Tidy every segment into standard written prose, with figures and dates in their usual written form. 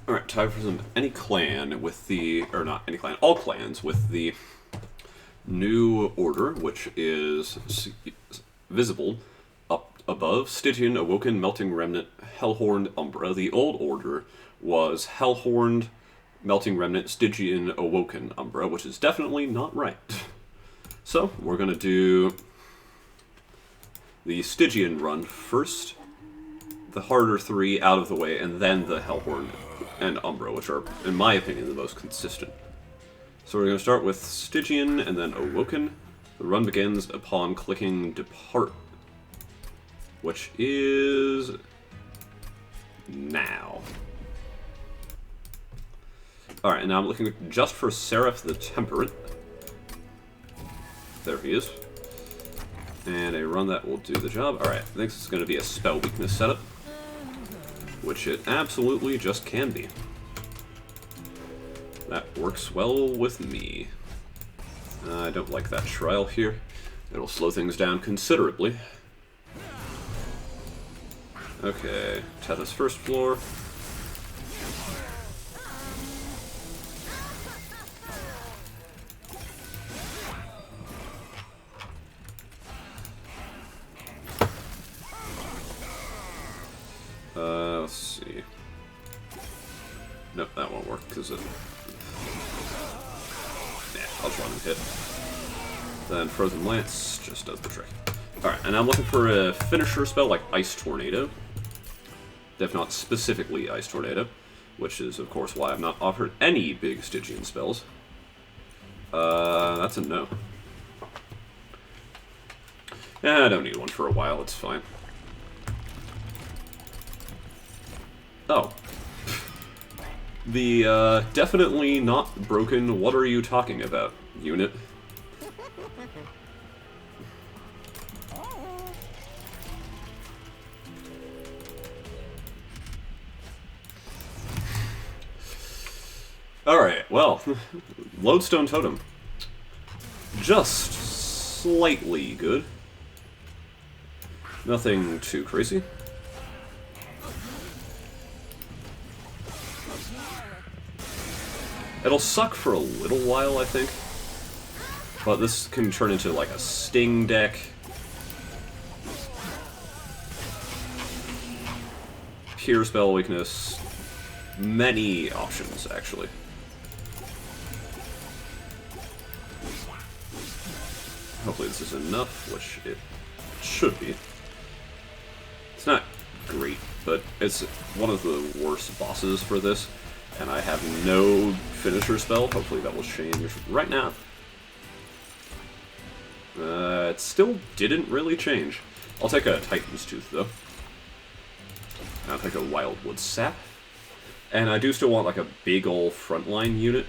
Alright, time for some any clan with the, or not any clan, all clans with the new order, which is visible up above: Stygian, Awoken, Melting Remnant, Hellhorned, Umbra. The old order was Hellhorned, Melting Remnant, Stygian, Awoken, Umbra, which is definitely not right. So, we're going to do the Stygian run first, the harder three out of the way, and then the Hellhorn and Umbra, which are, in my opinion, the most consistent. So we're going to start with Stygian and then Awoken. The run begins upon clicking Depart, which is now. Alright, and now I'm looking just for Seraph the Temperate. There he is. And a run that will do the job. Alright, I think this is going to be a spell weakness setup, which it absolutely just can be. That works well with me. I don't like that trial here. It'll slow things down considerably. Okay, Tethys first floor. Let's see. Nope, that won't work because it... Yeah, I'll just let him hit. Then Frozen Lance just does the trick. Alright, and I'm looking for a finisher spell like Ice Tornado. If not specifically Ice Tornado, which is, of course, why I've not offered any big Stygian spells. That's a no. Yeah, I don't need one for a while, it's fine. Oh. The, definitely not broken what are you talking about, unit. Alright, well, Lodestone Totem. Just slightly good. Nothing too crazy. It'll suck for a little while, I think. But this can turn into like a Sting deck. Pure spell weakness. Many options, actually. Hopefully this is enough, which it should be. It's not great, but it's one of the worst bosses for this. And I have no finisher spell. Hopefully that will change right now. It still didn't really change. I'll take a Titan's Tooth, though. I'll take a Wildwood Sap. And I do still want, like, a big ol' frontline unit.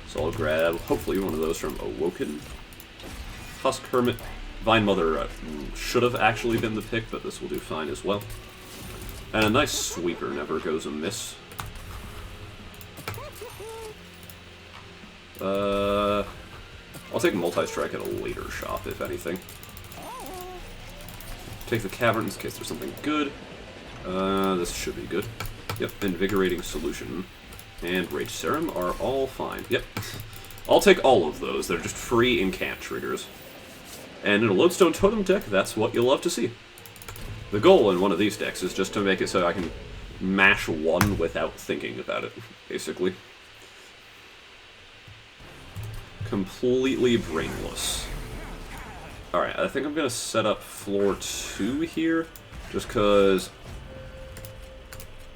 So I'll grab, hopefully, one of those from Awoken. Husk Hermit. Vine Mother should have actually been the pick, but this will do fine as well. And a nice Sweeper never goes amiss. I'll take Multi-Strike at a later shop, if anything. Take the Caverns in case there's something good. This should be good. Yep, Invigorating Solution and Rage Serum are all fine. Yep. I'll take all of those. They're just free incant triggers. And in a Lodestone Totem deck, that's what you'll love to see. The goal in one of these decks is just to make it so I can mash one without thinking about it, basically. Completely brainless. Alright, I think I'm going to set up floor 2 here, just because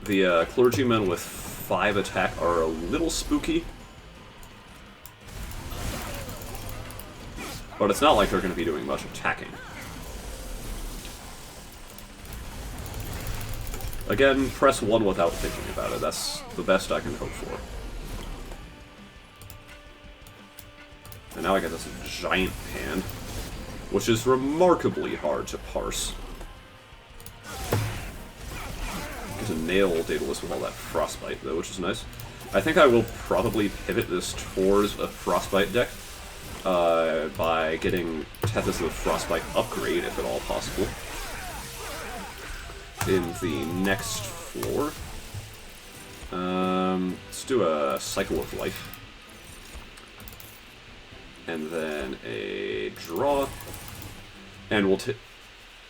the clergymen with 5 attack are a little spooky. But it's not like they're going to be doing much attacking. Again, press 1 without thinking about it. That's the best I can hope for. And now I got this giant hand, which is remarkably hard to parse. Get to nail Daedalus with all that Frostbite, though, which is nice. I think I will probably pivot this towards a Frostbite deck by getting Tethys the Frostbite upgrade, if at all possible, in the next floor. Let's do a Cycle of Life. And then a draw. And we'll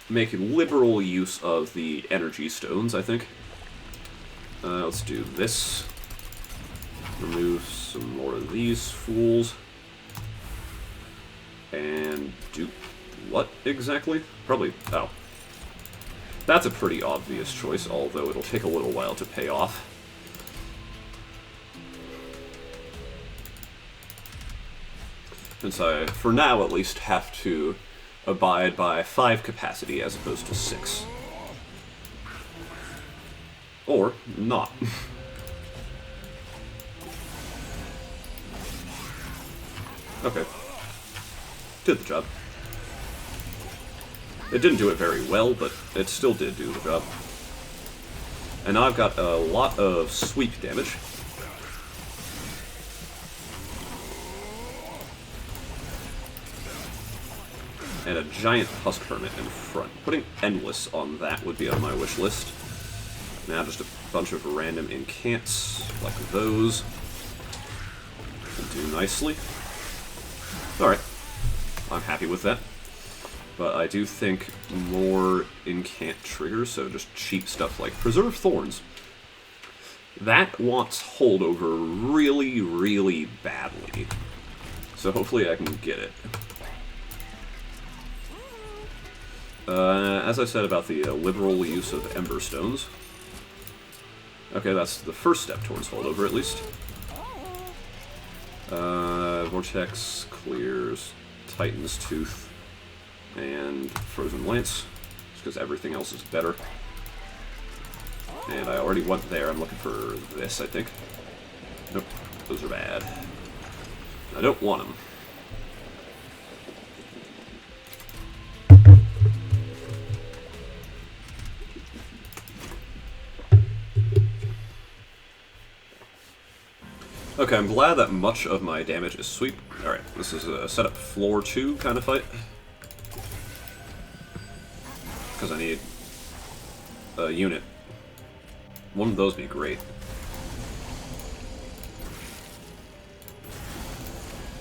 make liberal use of the energy stones, I think. Let's do this. Remove some more of these fools. And do what exactly? Probably, oh. That's a pretty obvious choice, although it'll take a little while to pay off. Since I, for now at least, have to abide by 5 capacity as opposed to 6. Or not. Okay. Did the job. It didn't do it very well, but it still did do the job. And now I've got a lot of sweep damage. And a giant Husk Hermit in front. Putting Endless on that would be on my wish list. Now just a bunch of random incants, like those. Do nicely. Alright. I'm happy with that. But I do think more incant triggers, so just cheap stuff like Preserve Thorns. That wants holdover really, really badly. So hopefully I can get it. As I said about the liberal use of Ember Stones. Okay, that's the first step towards holdover, at least. Vortex clears Titan's Tooth and Frozen Lance, just because everything else is better. And I already went there. I'm looking for this, I think. Nope, those are bad. I don't want them. Okay, I'm glad that much of my damage is sweep. Alright, this is a setup floor 2 kind of fight. Because I need a unit. One of those would be great.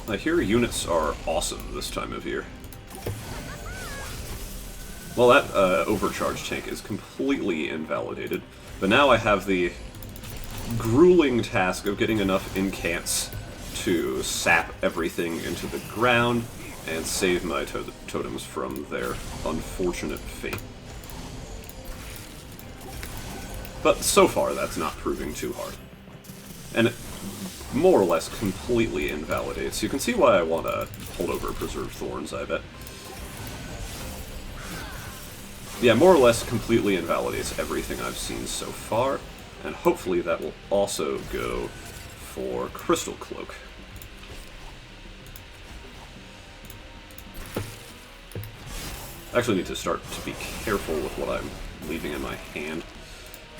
I hear units are awesome this time of year. Well, that overcharge tank is completely invalidated. But now I have the grueling task of getting enough incants to sap everything into the ground and save my totems from their unfortunate fate. But so far, that's not proving too hard. And it more or less completely invalidates. You can see why I want to hold over Preserve Thorns, I bet. Yeah, more or less completely invalidates everything I've seen so far. And hopefully that will also go for Crystal Cloak. I actually need to start to be careful with what I'm leaving in my hand.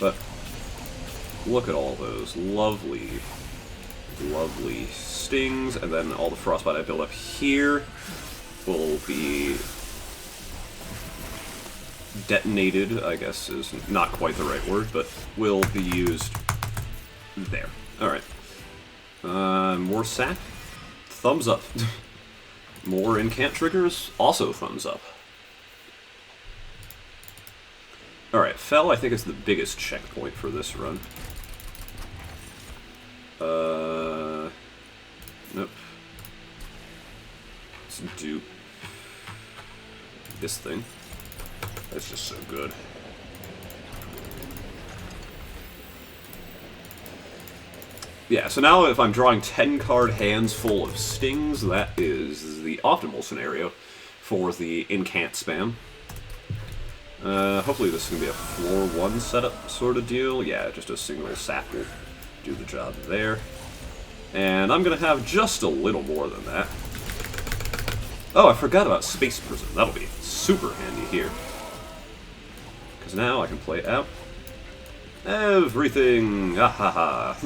But look at all those lovely, lovely stings, and then all the frostbite I build up here will be detonated, I guess is not quite the right word, but will be used there. Alright. More sap? Thumbs up. More incant triggers? Also thumbs up. Alright, Fel I think is the biggest checkpoint for this run. Nope. Let's do this thing. That's just so good. Yeah, so now if I'm drawing 10 card hands full of stings, that is the optimal scenario for the incant spam. Hopefully this is going to be a floor 1 setup sort of deal. Yeah, just a single sap will do the job there. And I'm going to have just a little more than that. Oh, I forgot about Space Prism. That'll be super handy here. Because now I can play out everything. Ah ha ha.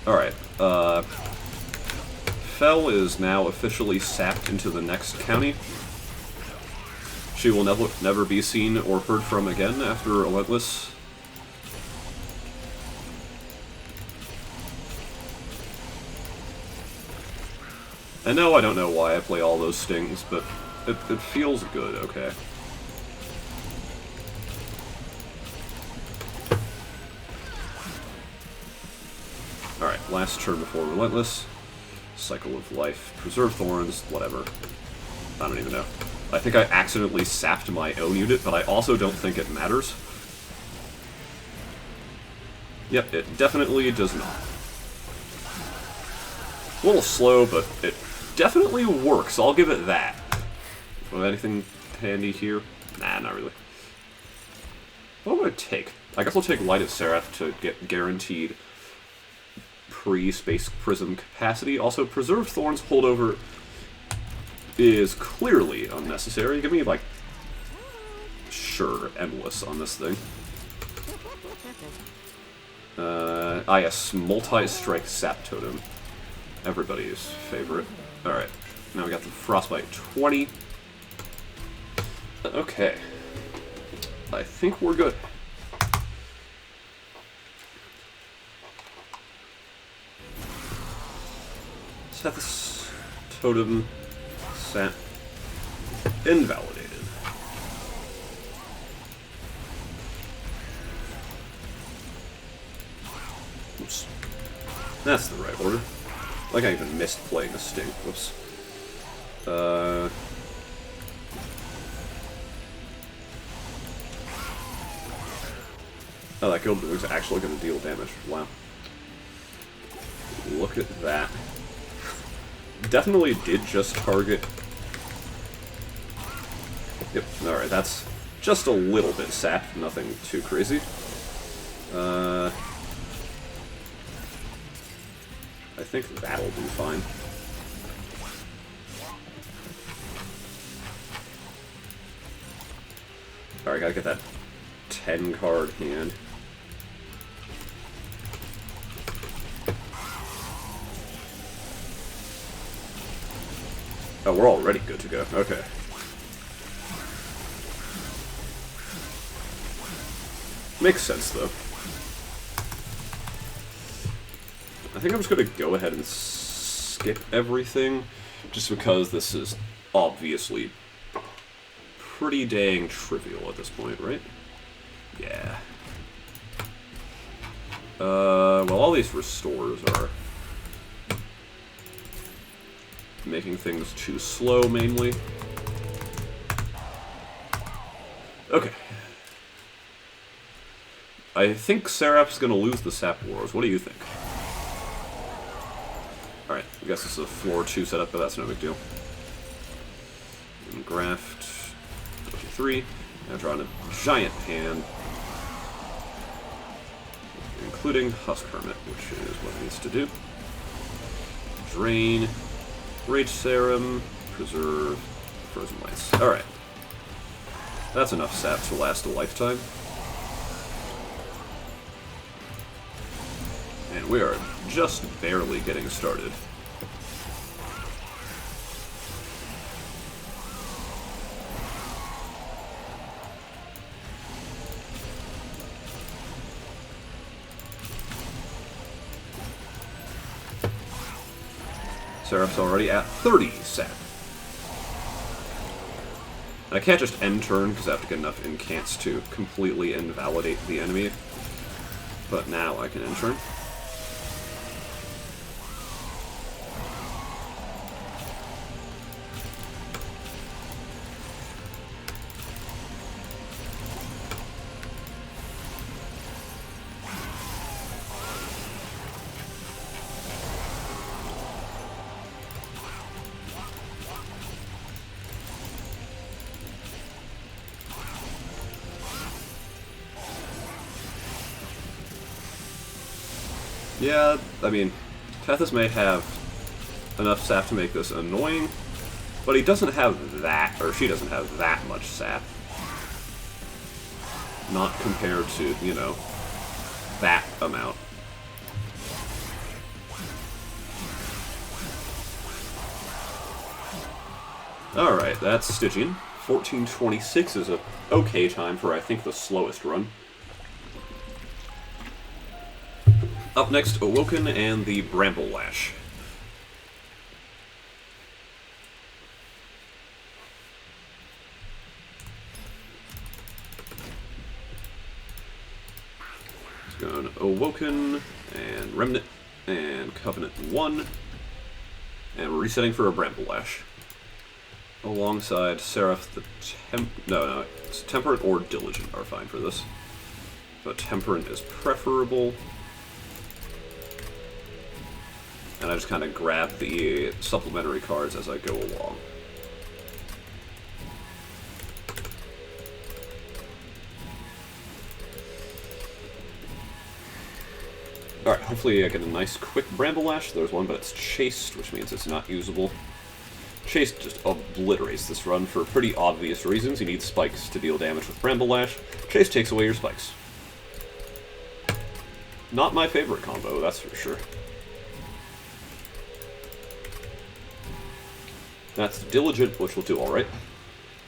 Alright, Fel is now officially sapped into the next county. She will never be seen or heard from again after Relentless. I know I don't know why I play all those stings, but it feels good, okay. Alright, last turn before Relentless. Cycle of Life. Preserve Thorns, whatever. I don't even know. I think I accidentally sapped my own unit, but I also don't think it matters. Yep, it definitely does not. A little slow, but it definitely works, I'll give it that. Anything handy here? Nah, not really. What would I take? I guess I'll take Light of Seraph to get guaranteed pre-Space Prism capacity. Also, Preserve Thorns holdover is clearly unnecessary. Give me, like, sure, Endless on this thing. Yes, Multi-Strike Sap Totem. Everybody's favorite. Alright, now we got the Frostbite 20. Okay. I think we're good. Seth's Totem Sap invalidated. Oops. That's the right order. Like I even missed playing a sting. Whoops. Oh, that Guild is actually going to deal damage. Wow. Look at that. Definitely did just target... Yep, alright, that's just a little bit sapped, nothing too crazy. I think that'll do fine. Alright, gotta get that 10-card hand. Oh, we're already good to go. Okay. Makes sense, though. I think I'm just going to go ahead and skip everything, just because this is obviously pretty dang trivial at this point, right? Yeah. Well, all these restores are making things too slow, mainly. Okay. I think Seraph's gonna lose the Sap Wars. What do you think? Alright, I guess this is a floor 2 setup, but that's no big deal. And graft 23. Now drawing a giant hand, including Husk Hermit, which is what it needs to do. Drain. Rage Serum, Preserve, Frozen Lights. Alright. That's enough sap to last a lifetime. And we are just barely getting started. Seraph's already at 30 sap. And I can't just end turn because I have to get enough incants to completely invalidate the enemy. But now I can end turn. Yeah, I mean, Tethys may have enough sap to make this annoying, but he doesn't have that, or she doesn't have that much sap. Not compared to, you know, that amount. Alright, that's Stygian. 1426 is a okay time for, I think, the slowest run. Up next, Awoken and the Bramble Lash. Going Awoken, and Remnant, and Covenant 1, and we're resetting for a Bramble Lash. Alongside Seraph, the it's Temperate or Diligent are fine for this. But Temperate is preferable. And I just kind of grab the supplementary cards as I go along. Alright, hopefully I get a nice quick Bramble Lash. There's one, but it's chased, which means it's not usable. Chased just obliterates this run for pretty obvious reasons. You need spikes to deal damage with Bramble Lash. Chase takes away your spikes. Not my favorite combo, that's for sure. That's Diligent, which will do alright.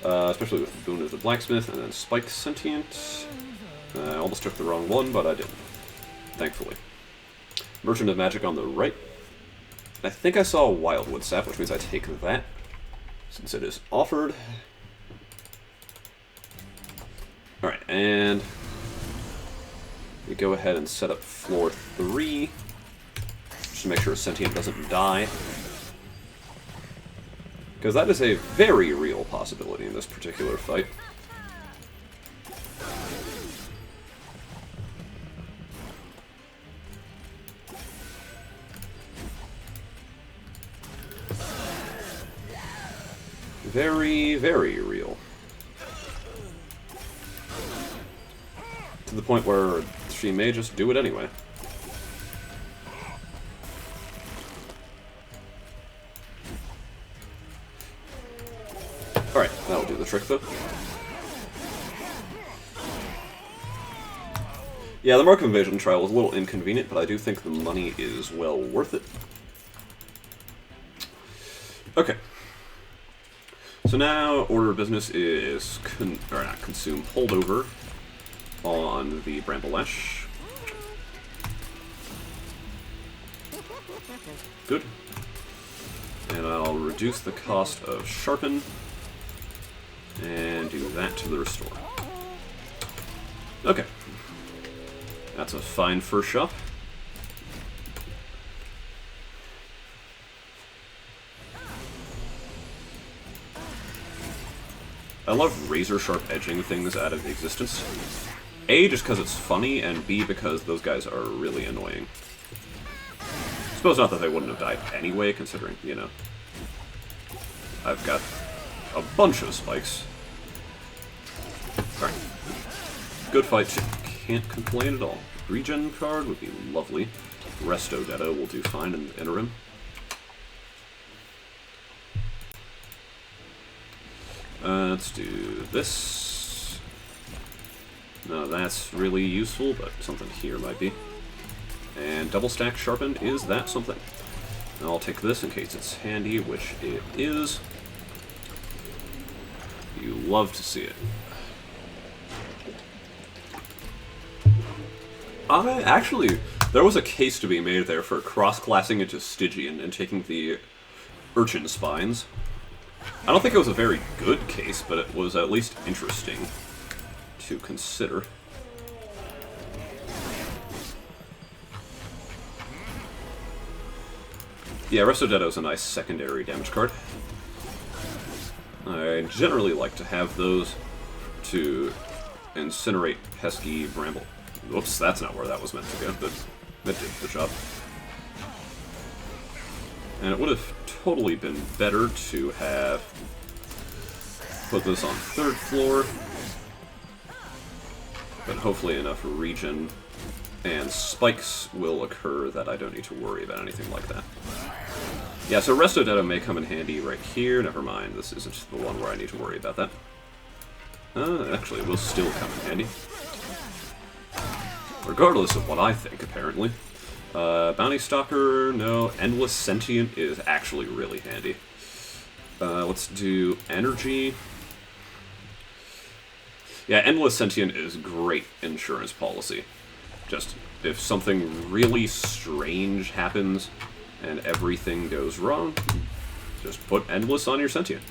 Especially with Boon of the Blacksmith, and then Spike Sentient. I almost took the wrong one, but I didn't. Thankfully. Merchant of Magic on the right. I think I saw a Wildwood Sap, which means I take that, since it is offered. Alright, and we go ahead and set up floor 3, just to make sure Sentient doesn't die. Because that is a very real possibility in this particular fight. Very, very real. To the point where she may just do it anyway. Alright, that'll do the trick though. Yeah, the Mark of Invasion trial was a little inconvenient, but I do think the money is well worth it. Okay. So now, order of business is, consume holdover on the Bramble Lash. Good. And I'll reduce the cost of Sharpen, and do that to the Restore. Okay. That's a fine first shot. I love razor-sharp edging things out of existence. A, just because it's funny, and B, because those guys are really annoying. I suppose not that they wouldn't have died anyway, considering, you know, I've got a bunch of spikes. Alright. Good fight. Can't complain at all. Regen card would be lovely. Resto Detto will do fine in the interim. Let's do this. No, that's really useful, but something here might be. And double stack Sharpened, is that something? I'll take this in case it's handy, which it is. You love to see it. Actually, there was a case to be made there for cross-classing into Stygian and taking the Urchin Spines. I don't think it was a very good case, but it was at least interesting to consider. Yeah, Resto Detto is a nice secondary damage card. I generally like to have those to incinerate pesky Bramble. Whoops, that's not where that was meant to go, but that did the job. And it would have totally been better to have put this on 3rd floor, but hopefully enough regen and spikes will occur that I don't need to worry about anything like that. Yeah, so Resto Detto may come in handy right here. Never mind, this isn't the one where I need to worry about that. Actually, it will still come in handy. Regardless of what I think, apparently. Bounty Stalker, no. Endless Sentient is actually really handy. Let's do energy. Yeah, Endless Sentient is great insurance policy. Just, if something really strange happens and everything goes wrong, just put Endless on your Sentient.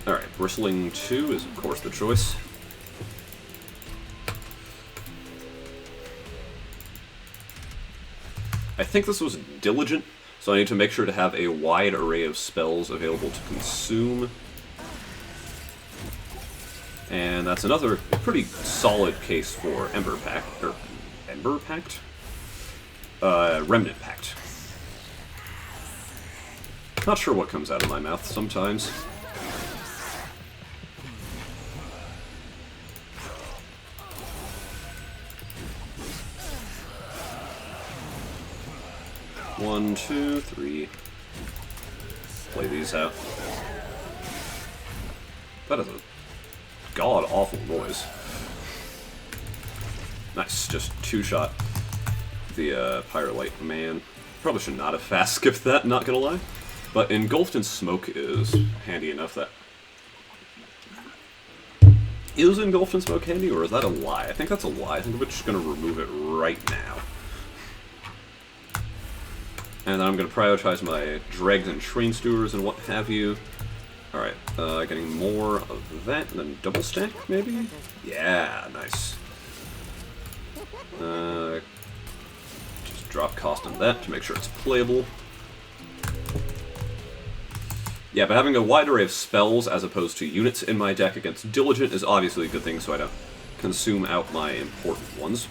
Alright, Bristling 2 is of course the choice. I think this was Diligent, so I need to make sure to have a wide array of spells available to consume. And that's another pretty solid case for Ember Pact, or Ember Pact? Remnant Pact. Not sure what comes out of my mouth sometimes. One, two, three. Play these out. That is a god-awful noise. Nice, just two-shot the Pyrolite. Man, probably should not have fast-skipped that, not gonna lie. But Engulfed in Smoke is handy enough that... Is Engulfed in Smoke handy, or is that a lie? I think that's a lie. I think we're just gonna remove it right now. And then I'm gonna prioritize my Dregs and Train Stewards and what have you. Alright, getting more of that, and then double stack, maybe? Yeah, nice. Just drop cost on that to make sure it's playable. Yeah, but having a wide array of spells as opposed to units in my deck against Diligent is obviously a good thing, so I don't consume out my important ones.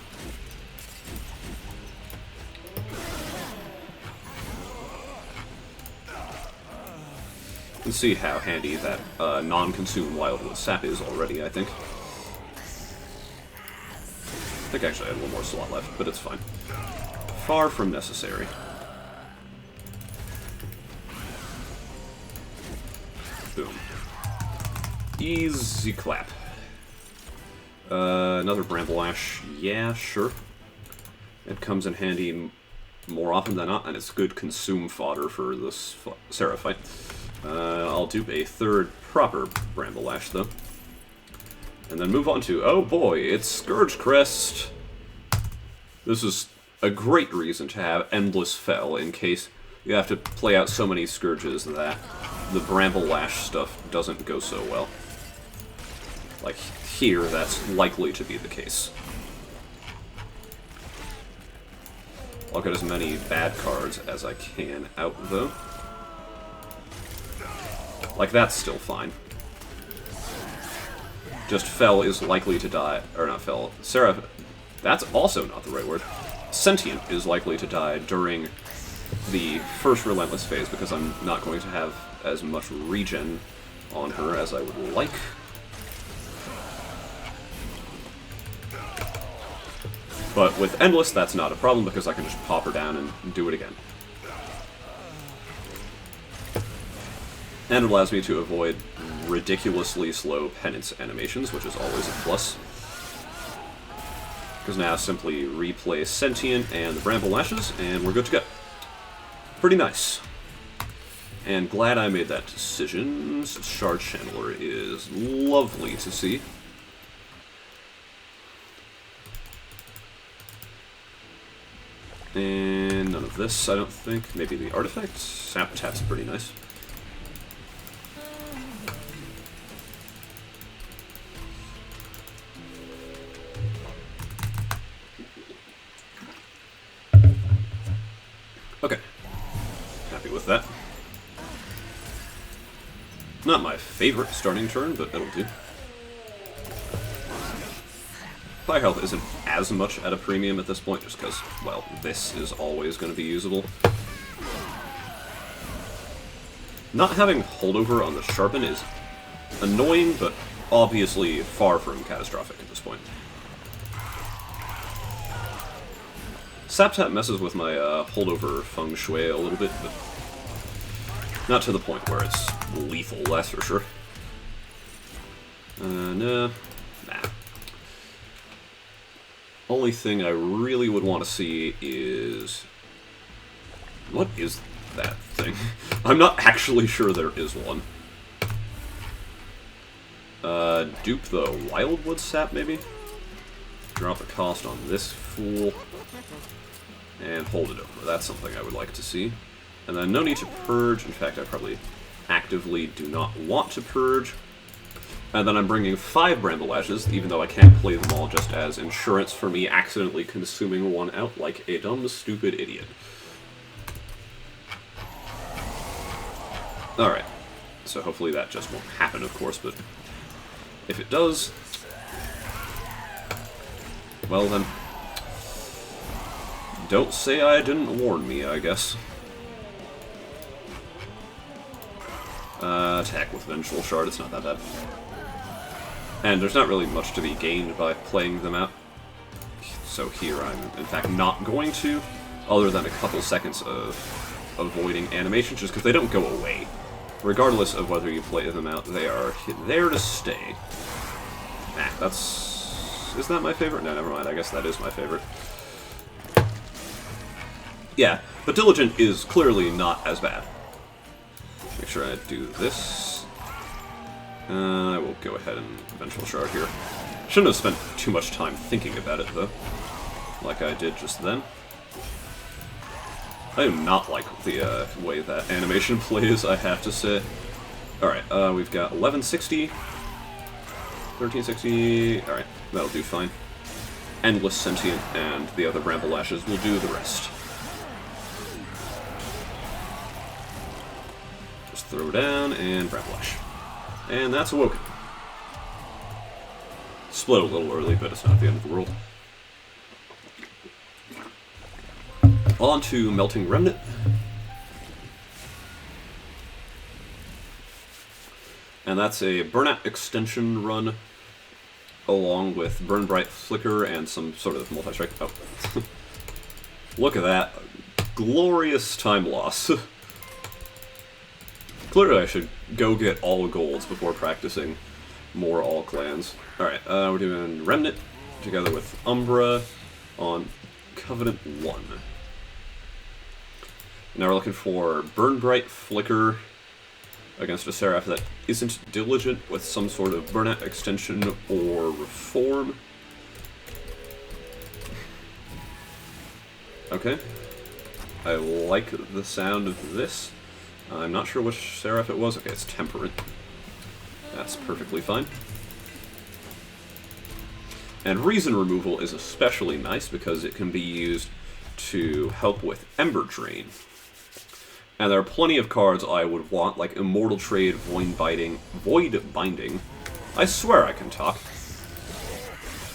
You can see how handy that non-consume Wildwood Sap is already, I think. I think actually I had one more slot left, but it's fine. Far from necessary. Boom. Easy clap. Another Bramble Ash. Yeah, sure. It comes in handy more often than not, and it's good consume fodder for this Seraphite. I'll do a third proper Bramble Ash, though. And then move on to, oh boy, it's Scourge Crest! This is a great reason to have Endless Fell, in case you have to play out so many Scourges that the Bramble Lash stuff doesn't go so well. Like, here, that's likely to be the case. I'll get as many bad cards as I can out, though. Like, that's still fine. Just Fell is likely to die, or not Fell, Seraph, that's also not the right word. Sentient is likely to die during the first Relentless phase, because I'm not going to have as much regen on her as I would like. But with Endless, that's not a problem, because I can just pop her down and do it again. And it allows me to avoid ridiculously slow penance animations, which is always a plus. Because now simply replay Sentient and the Bramble Lashes, and we're good to go. Pretty nice. And glad I made that decision. Shard Channeler is lovely to see. And none of this, I don't think. Maybe the Artifact? Sap Tap's pretty nice. Okay. Happy with that. Not my favorite starting turn, but it'll do. Fire health isn't as much at a premium at this point, just because, well, this is always going to be usable. Not having holdover on the Sharpen is annoying, but obviously far from catastrophic at this point. Saptap messes with my holdover feng shui a little bit, but not to the point where it's lethal, that's for sure. Nah. Only thing I really would want to see is... What is that thing. I'm not actually sure there is one. Dupe the Wildwood Sap, maybe? Drop the cost on this fool. And hold it over. That's something I would like to see. And then no need to purge. In fact, I probably actively do not want to purge. And then I'm bringing 5 Bramble Ashes, even though I can't play them all, just as insurance for me accidentally consuming one out like a dumb, stupid idiot. Alright. So hopefully that just won't happen, of course, but if it does, well then, don't say I didn't warn me, I guess. Attack with Vengeful Shard, it's not that bad. And there's not really much to be gained by playing them out. So here I'm, in fact, not going to, other than a couple seconds of avoiding animations, just because they don't go away. Regardless of whether you play them out, they are there to stay. Ah, that's... is that my favorite? No, never mind, I guess that is my favorite. Yeah, but Diligent is clearly not as bad. Make sure I do this. I will go ahead and Vengeful Shard here. Shouldn't have spent too much time thinking about it, though. Like I did just then. I do not like the way that animation plays, I have to say. Alright, we've got 1160, 1360, alright, that'll do fine. Endless Sentient and the other Bramble Ashes will do the rest. Just throw down and Bramble Ash. And that's awoken. Split a little early, but it's not the end of the world. On to Melting Remnant. And that's a Burnout extension run, along with Burn Bright Flicker and some sort of multi-strike. Oh. Look at that. Glorious time loss. Clearly I should go get all golds before practicing more all clans. Alright, we're doing Remnant together with Umbra on Covenant 1. Now we're looking for Burn Bright Flicker against a Seraph that isn't Diligent with some sort of Burnout extension or Reform. Okay. I like the sound of this. I'm not sure which Seraph it was. Okay, it's Temperate. That's perfectly fine. And Reason Removal is especially nice because it can be used to help with Ember Drain. And there are plenty of cards I would want, like Immortal Trade, Void Binding. I swear I can talk.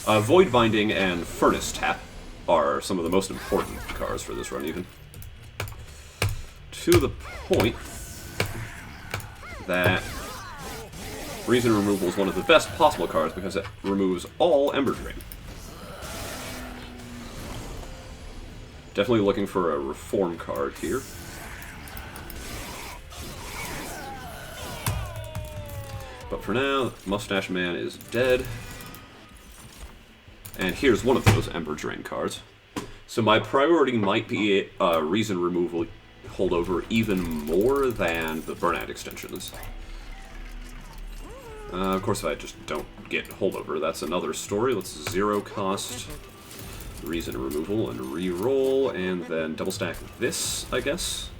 Void Binding and Furnace Tap are some of the most important cards for this run, even. To the point that Reason Removal is one of the best possible cards because it removes all Ember Drain. Definitely looking for a Reform card here. But for now, Mustache Man is dead. And here's one of those Ember Drain cards. So my priority might be Reason Removal holdover even more than the Burnout extensions. Of course, if I just don't get holdover, that's another story. Let's 0 cost Reason Removal and re-roll, and then double stack this, I guess.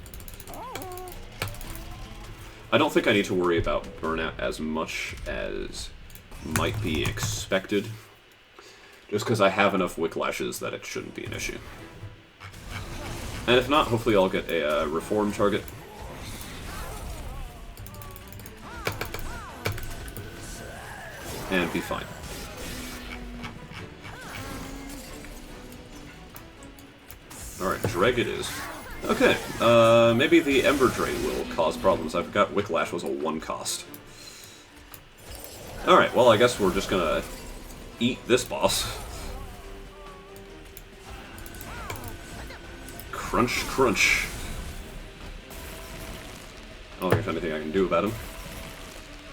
I don't think I need to worry about Burnout as much as might be expected, just because I have enough Wicklashes that it shouldn't be an issue. And if not, hopefully I'll get a Reform target. And be fine. Alright, Dreg it is. Okay, maybe the Ember Drain will cause problems. I forgot Wicklash was a 1 cost. Alright, well I guess we're just gonna eat this boss. Crunch, crunch. I don't think there's anything I can do about him.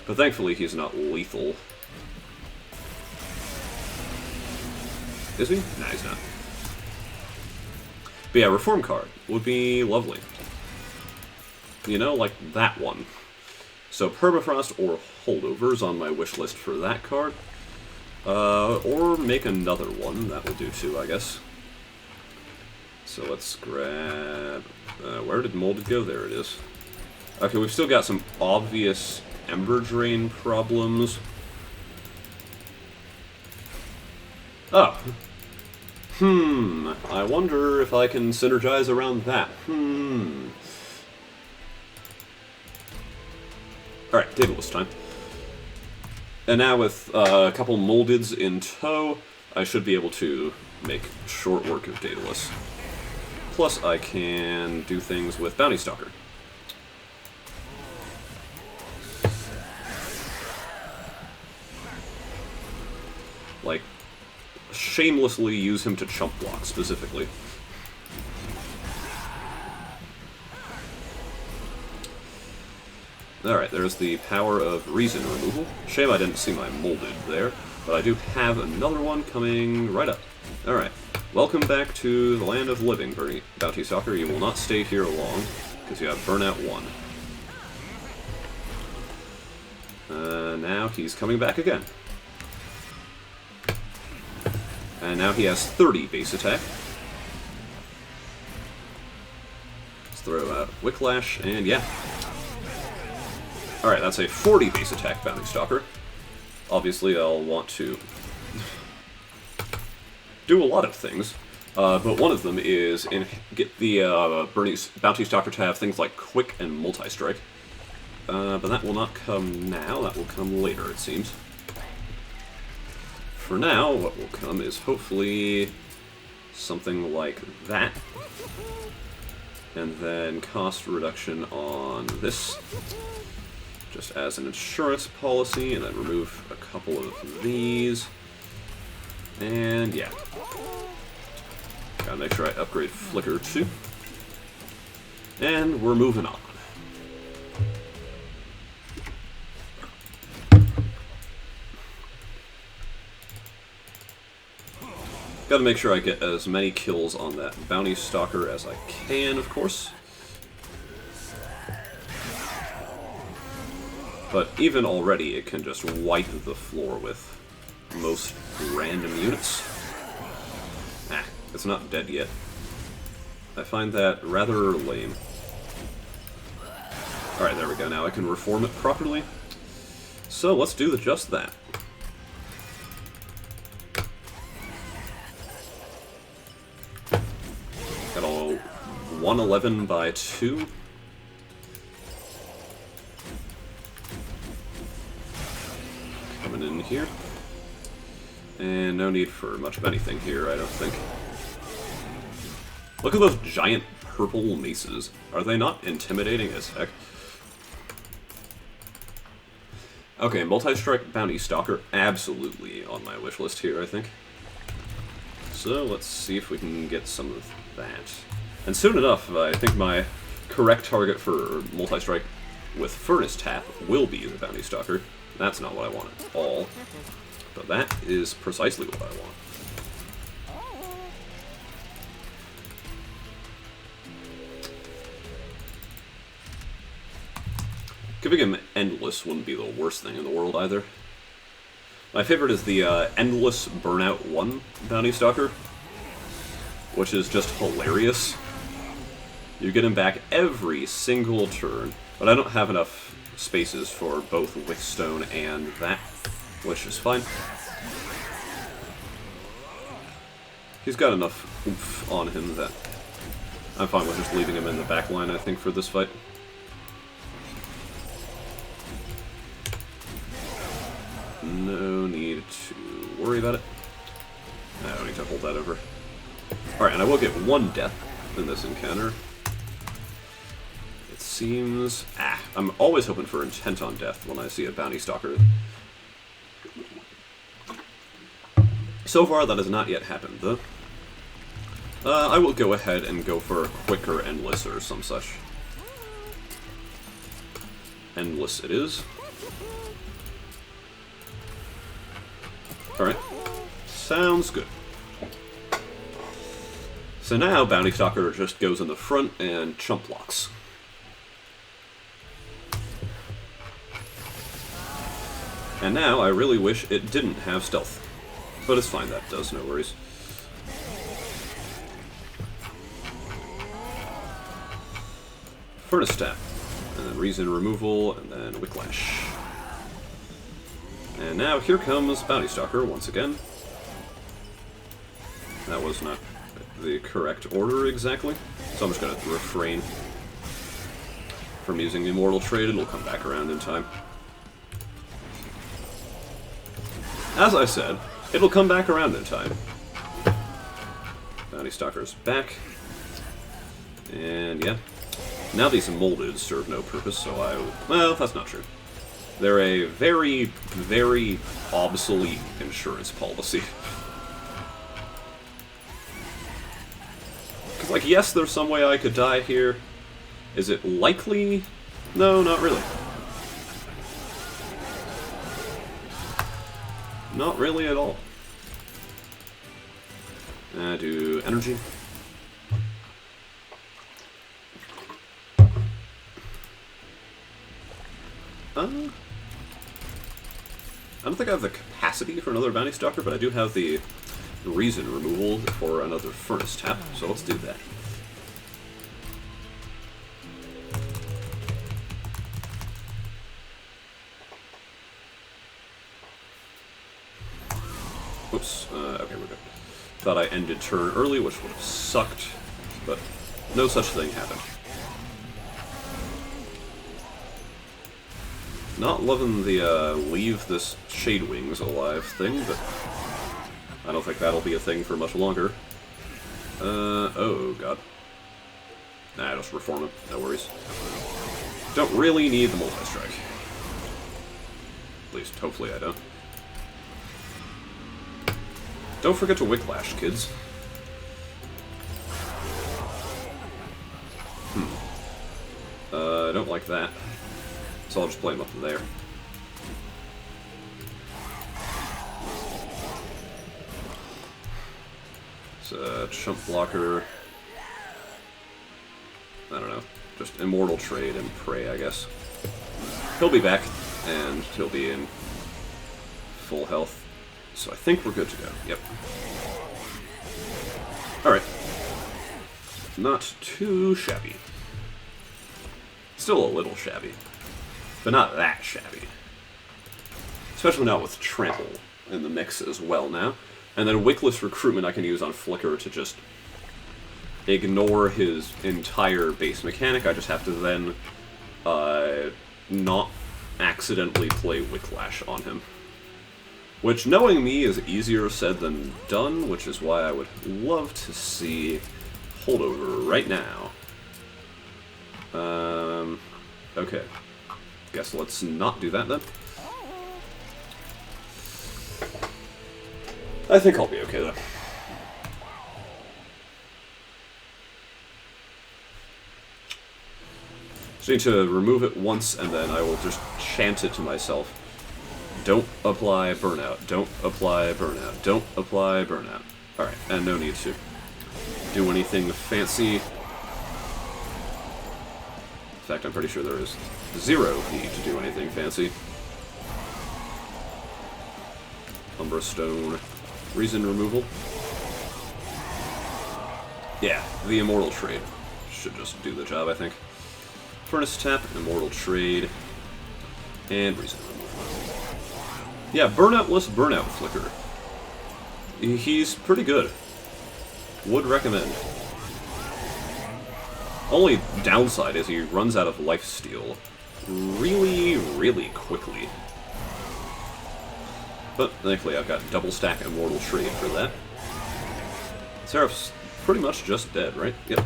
But thankfully he's not lethal. Is he? Nah, he's not. But yeah, Reform card would be lovely. You know, like that one. So Permafrost or Holdovers on my wish list for that card. Or make another one. That will do too, I guess. So let's grab... where did Molded go? There it is. Okay, we've still got some obvious Ember Drain problems. Oh. I wonder if I can synergize around that. Alright, Daedalus time. And now with a couple Moldeds in tow, I should be able to make short work of Daedalus. Plus, I can do things with Bounty Stalker. Like, shamelessly use him to chump block, specifically. Alright, there's the Power of Reason removal. Shame I didn't see my Molded there, but I do have another one coming right up. Alright, welcome back to the land of the living, Bounty Stalker. You will not stay here long, because you have Burnout 1. Now he's coming back again. And now he has 30 base attack. Let's throw out Wicklash, and yeah. Alright, that's a 40 base attack Bounty Stalker. Obviously, I'll want to do a lot of things, but one of them is get the Bounty Stalker to have things like Quick and Multi-Strike. But that will not come now, that will come later, it seems. For now, what will come is hopefully something like that. And then cost reduction on this, just as an insurance policy, and then remove a couple of these. And yeah. Gotta make sure I upgrade Flicker too. And we're moving on. Gotta make sure I get as many kills on that Bounty Stalker as I can, of course. But even already, it can just wipe the floor with most random units. It's not dead yet. I find that rather lame. Alright, there we go. Now I can reform it properly. So let's do just that. Got a 111 by 2. Coming in here. And no need for much of anything here, I don't think. Look at those giant purple maces. Are they not intimidating as heck? Okay, Multi-Strike Bounty Stalker, absolutely on my wish list here, I think. So let's see if we can get some of that. And soon enough, I think my correct target for Multi-Strike with Furnace Tap will be the Bounty Stalker. That's not what I want at all. But that is precisely what I want. Giving him Endless wouldn't be the worst thing in the world either. My favorite is the Endless Burnout 1 Bounty Stalker, which is just hilarious. You get him back every single turn, but I don't have enough spaces for both Withstone and that, which is fine. He's got enough oomph on him that I'm fine with just leaving him in the back line, I think, for this fight. No need to worry about it. I don't need to hold that over. Alright, and I will get one death in this encounter. It seems... I'm always hoping for Intent on Death when I see a Bounty Stalker. So far, that has not yet happened, though. I will go ahead and go for a quicker Endless or some such. Endless it is. Alright. Sounds good. So now Bounty Stalker just goes in the front and chump blocks. And now I really wish it didn't have stealth. But it's fine, that does, no worries. Furnace tap, and then reason removal, and then whiplash. And now here comes Bounty Stalker once again. That was not the correct order exactly, so I'm just going to refrain from using the Immortal Trade, and it'll come back around in time. As I said, it'll come back around in time. Bounty Stalker's back. And yeah. Now these molded serve no purpose, so well, that's not true. They're a very, very obsolete insurance policy. Because, like, yes, there's some way I could die here. Is it likely? No, not really. Not really at all. Do energy. I don't think I have the capacity for another Bounty Stalker, but I do have the reason removal for another Furnace Tap, so let's do that. Oops, okay, we're good. Thought I ended turn early, which would have sucked, but no such thing happened. Not loving the leave this Shade Wings alive thing, but I don't think that'll be a thing for much longer. Oh god. Nah, just reform him, no worries. Don't really need the multi-strike. At least, hopefully I don't. Don't forget to Whiplash, kids. I don't like that. So I'll just play him up there. It's a chump blocker. I don't know. Just Immortal Trade and pray, I guess. He'll be back, and he'll be in full health. So I think we're good to go. Yep. Alright. Not too shabby. Still a little shabby. But not that shabby. Especially not with Trample in the mix as well now. And then Wickless Recruitment I can use on Flicker to just ignore his entire base mechanic. I just have to then not accidentally play Wicklash on him. Which, knowing me, is easier said than done, which is why I would love to see Holdover right now. Okay. Guess let's not do that then. I think I'll be okay though. Just need to remove it once and then I will just chant it to myself. Don't apply burnout. Don't apply burnout. Don't apply burnout. Alright, and no need to do anything fancy. In fact, I'm pretty sure there is zero need to do anything fancy. Umbra Stone. Reason removal. Yeah, the Immortal Trade should just do the job, I think. Furnace Tap, Immortal Trade, and Reason removal. Yeah, Burnoutless Burnout Flicker. He's pretty good. Would recommend. Only downside is he runs out of lifesteal really, really quickly. But thankfully I've got double stack Immortal Trade for that. Seraph's pretty much just dead, right? Yep.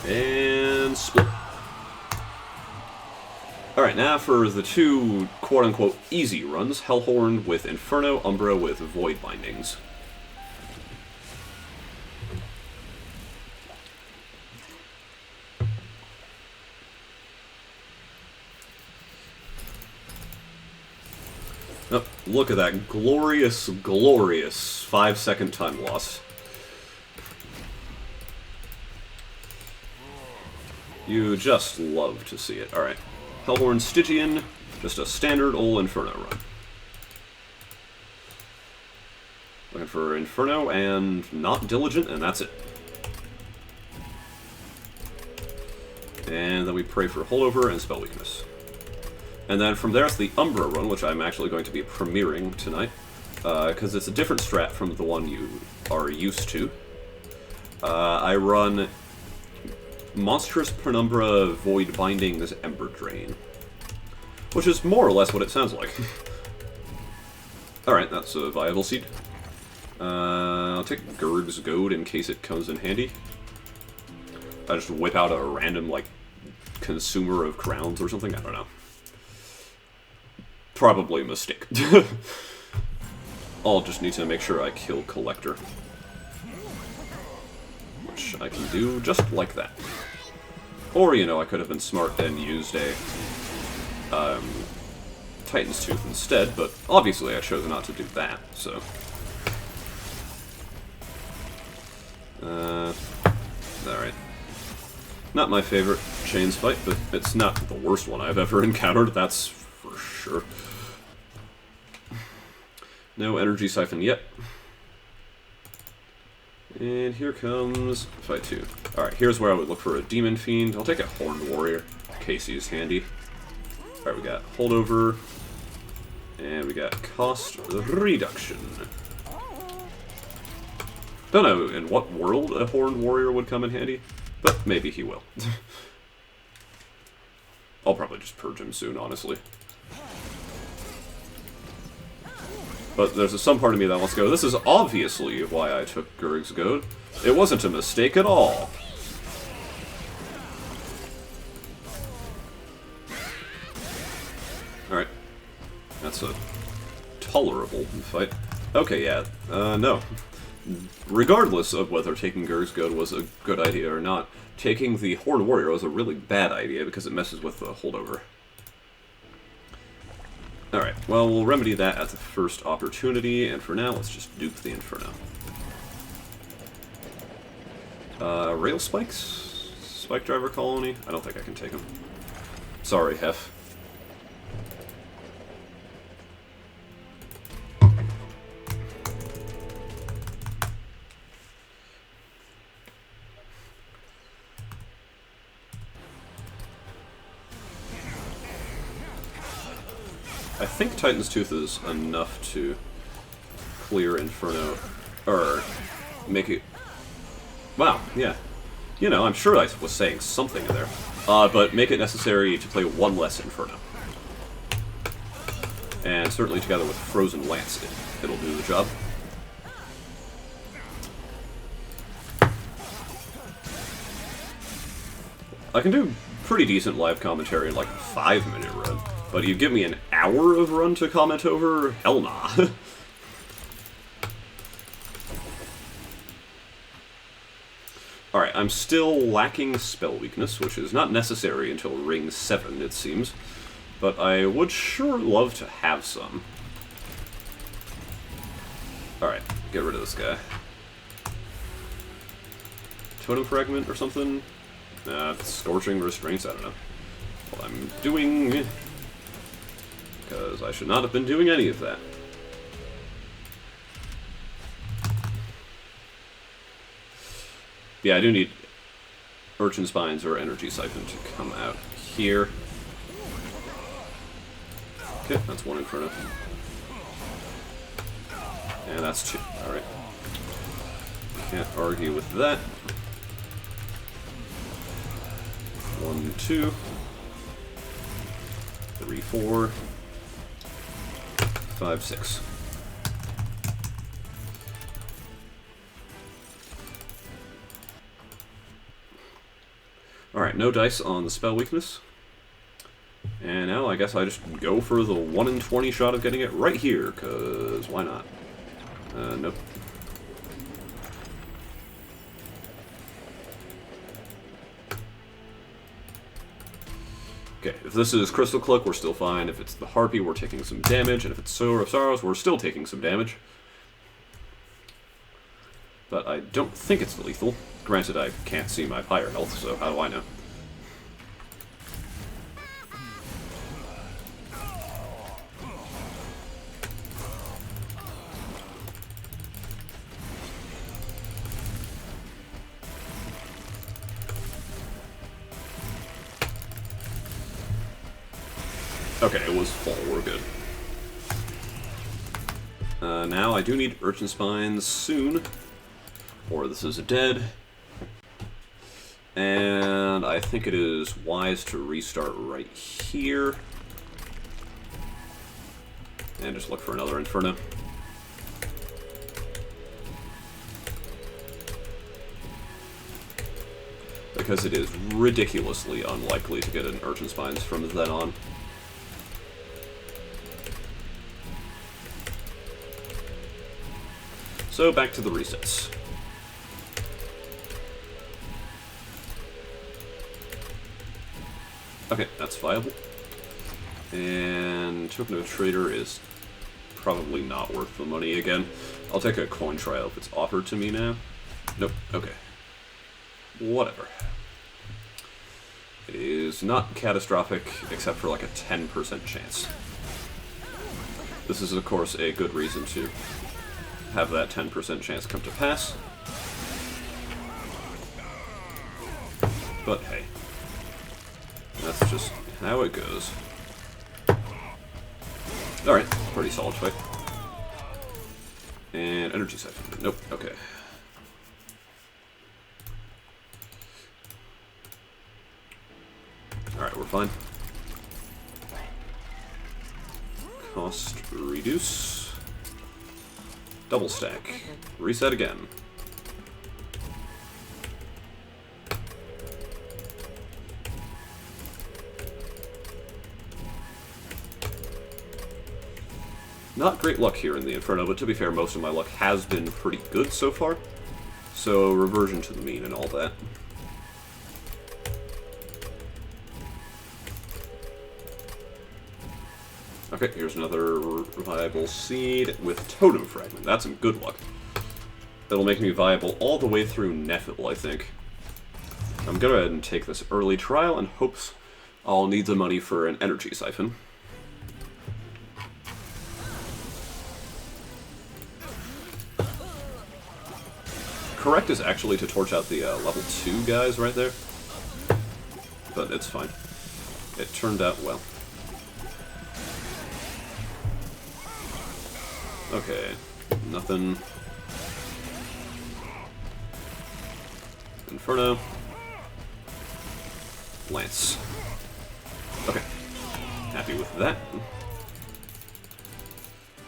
And split. Alright, now for the two quote-unquote easy runs. Hellhorn with Inferno, Umbra with Void Bindings. Oh, look at that glorious, glorious 5-second time loss. You just love to see it. Alright. Hellhorn Stygian, just a standard ol' Inferno run. Looking for Inferno and not Diligent, and that's it. And then we pray for Holdover and Spell Weakness. And then from there it's the Umbra run, which I'm actually going to be premiering tonight, because it's a different strat from the one you are used to. I run Monstrous Penumbra Void Binding's Ember Drain, which is more or less what it sounds like. Alright, that's a viable seed. I'll take Gurg's Goad in case it comes in handy. I just whip out a random, like, Consumer of Crowns or something? I don't know. Probably a mistake. I'll just need to make sure I kill Collector. Which I can do just like that. Or, you know, I could have been smart and used a Titan's Tooth instead, but obviously I chose not to do that, so... Alright. Not my favorite Chains fight, but it's not the worst one I've ever encountered, that's for sure. No Energy Siphon yet. And here comes fight 2. Alright, here's where I would look for a Demon Fiend. I'll take a Horned Warrior, in case he's handy. Alright, we got Holdover. And we got Cost Reduction. Don't know in what world a Horned Warrior would come in handy, but maybe he will. I'll probably just purge him soon, honestly. But there's some part of me that wants to go, this is obviously why I took Gurg's Goad. It wasn't a mistake at all. Alright. That's a tolerable fight. Okay, yeah. No. Regardless of whether taking Gurg's Goad was a good idea or not, taking the Horned Warrior was a really bad idea because it messes with the holdover. Alright, well, we'll remedy that at the first opportunity, and for now, let's just dupe the Inferno. Rail Spikes? Spike Driver Colony? I don't think I can take them. Sorry, Hef. I think Titan's Tooth is enough to clear Inferno, or make it... Wow, yeah. You know, I'm sure I was saying something in there. But make it necessary to play one less Inferno. And certainly together with Frozen Lance, it'll do the job. I can do pretty decent live commentary in like a 5-minute run. But you give me an hour of run to comment over? Hell nah. Alright, I'm still lacking Spell Weakness, which is not necessary until Ring 7, it seems. But I would sure love to have some. Alright, get rid of this guy. Totem Fragment or something? Scorching Restraints, I don't know. What I'm doing... because I should not have been doing any of that. Yeah, I do need Urchin Spines or Energy Siphon to come out here. Okay, that's one Inferno. And that's 2. Alright. Can't argue with that. 1, 2. 3, 4. 5, 6. Alright, no dice on the Spell Weakness. And now I guess I just go for the 1 in 20 shot of getting it right here, because why not? Nope. Okay, if this is Crystal Cloak, we're still fine. If it's the Harpy, we're taking some damage. And if it's Sower of Sorrows, we're still taking some damage. But I don't think it's lethal. Granted, I can't see my Pyre health, so how do I know? Okay, it was full. We're good. Now I do need Urchin Spines soon, or this is dead. And I think it is wise to restart right here. And just look for another Inferno. Because it is ridiculously unlikely to get an Urchin Spines from then on. So back to the resets. Okay, that's viable. And Token of a Trader is probably not worth the money again. I'll take a coin trial if it's offered to me now. Nope, okay. Whatever. It is not catastrophic, except for like a 10% chance. This is, of course, a good reason to have that 10% chance come to pass. But hey, that's just how it goes. Alright, pretty solid fight. And Energy Siphon. Nope, okay. Alright, we're fine. Cost reduce. Double stack. Reset again. Not great luck here in the Inferno, but to be fair, most of my luck has been pretty good so far. So, reversion to the mean and all that. Okay, here's another viable seed with Totem Fragment. That's some good luck. That'll make me viable all the way through Nephil, I think. I'm gonna go ahead and take this early trial in hopes I'll need the money for an Energy Siphon. Correct is actually to torch out the level 2 guys right there. But it's fine. It turned out well. Okay, nothing. Inferno. Lance. Okay, happy with that.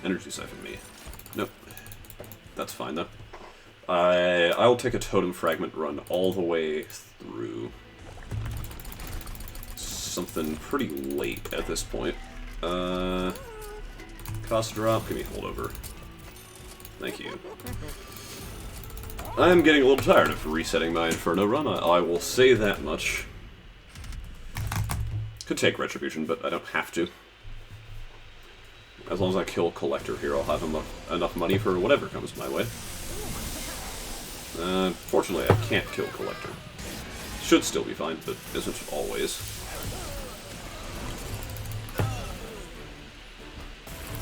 Energy Siphon me. Nope. That's fine though. I'll take a Totem Fragment run all the way through. Something pretty late at this point. Cost drop, give me holdover. Thank you. I'm getting a little tired of resetting my Inferno run, I will say that much. Could take Retribution, but I don't have to. As long as I kill Collector here, I'll have enough money for whatever comes my way. Fortunately, I can't kill Collector. Should still be fine, but isn't always.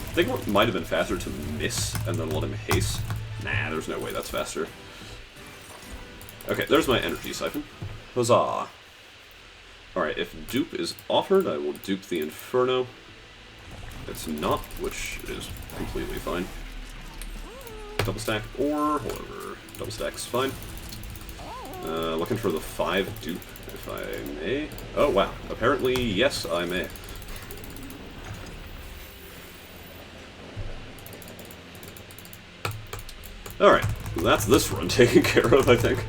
I think it might have been faster to miss and then let him haste. Nah, there's no way that's faster. Okay, there's my Energy Siphon. Huzzah! Alright, if dupe is offered, I will dupe the Inferno. It's not, which is completely fine. Double stack or holdover. Double stack's fine. Looking for the 5 dupe, if I may. Oh, wow. Apparently, yes, I may. Alright, that's this run taken care of, I think.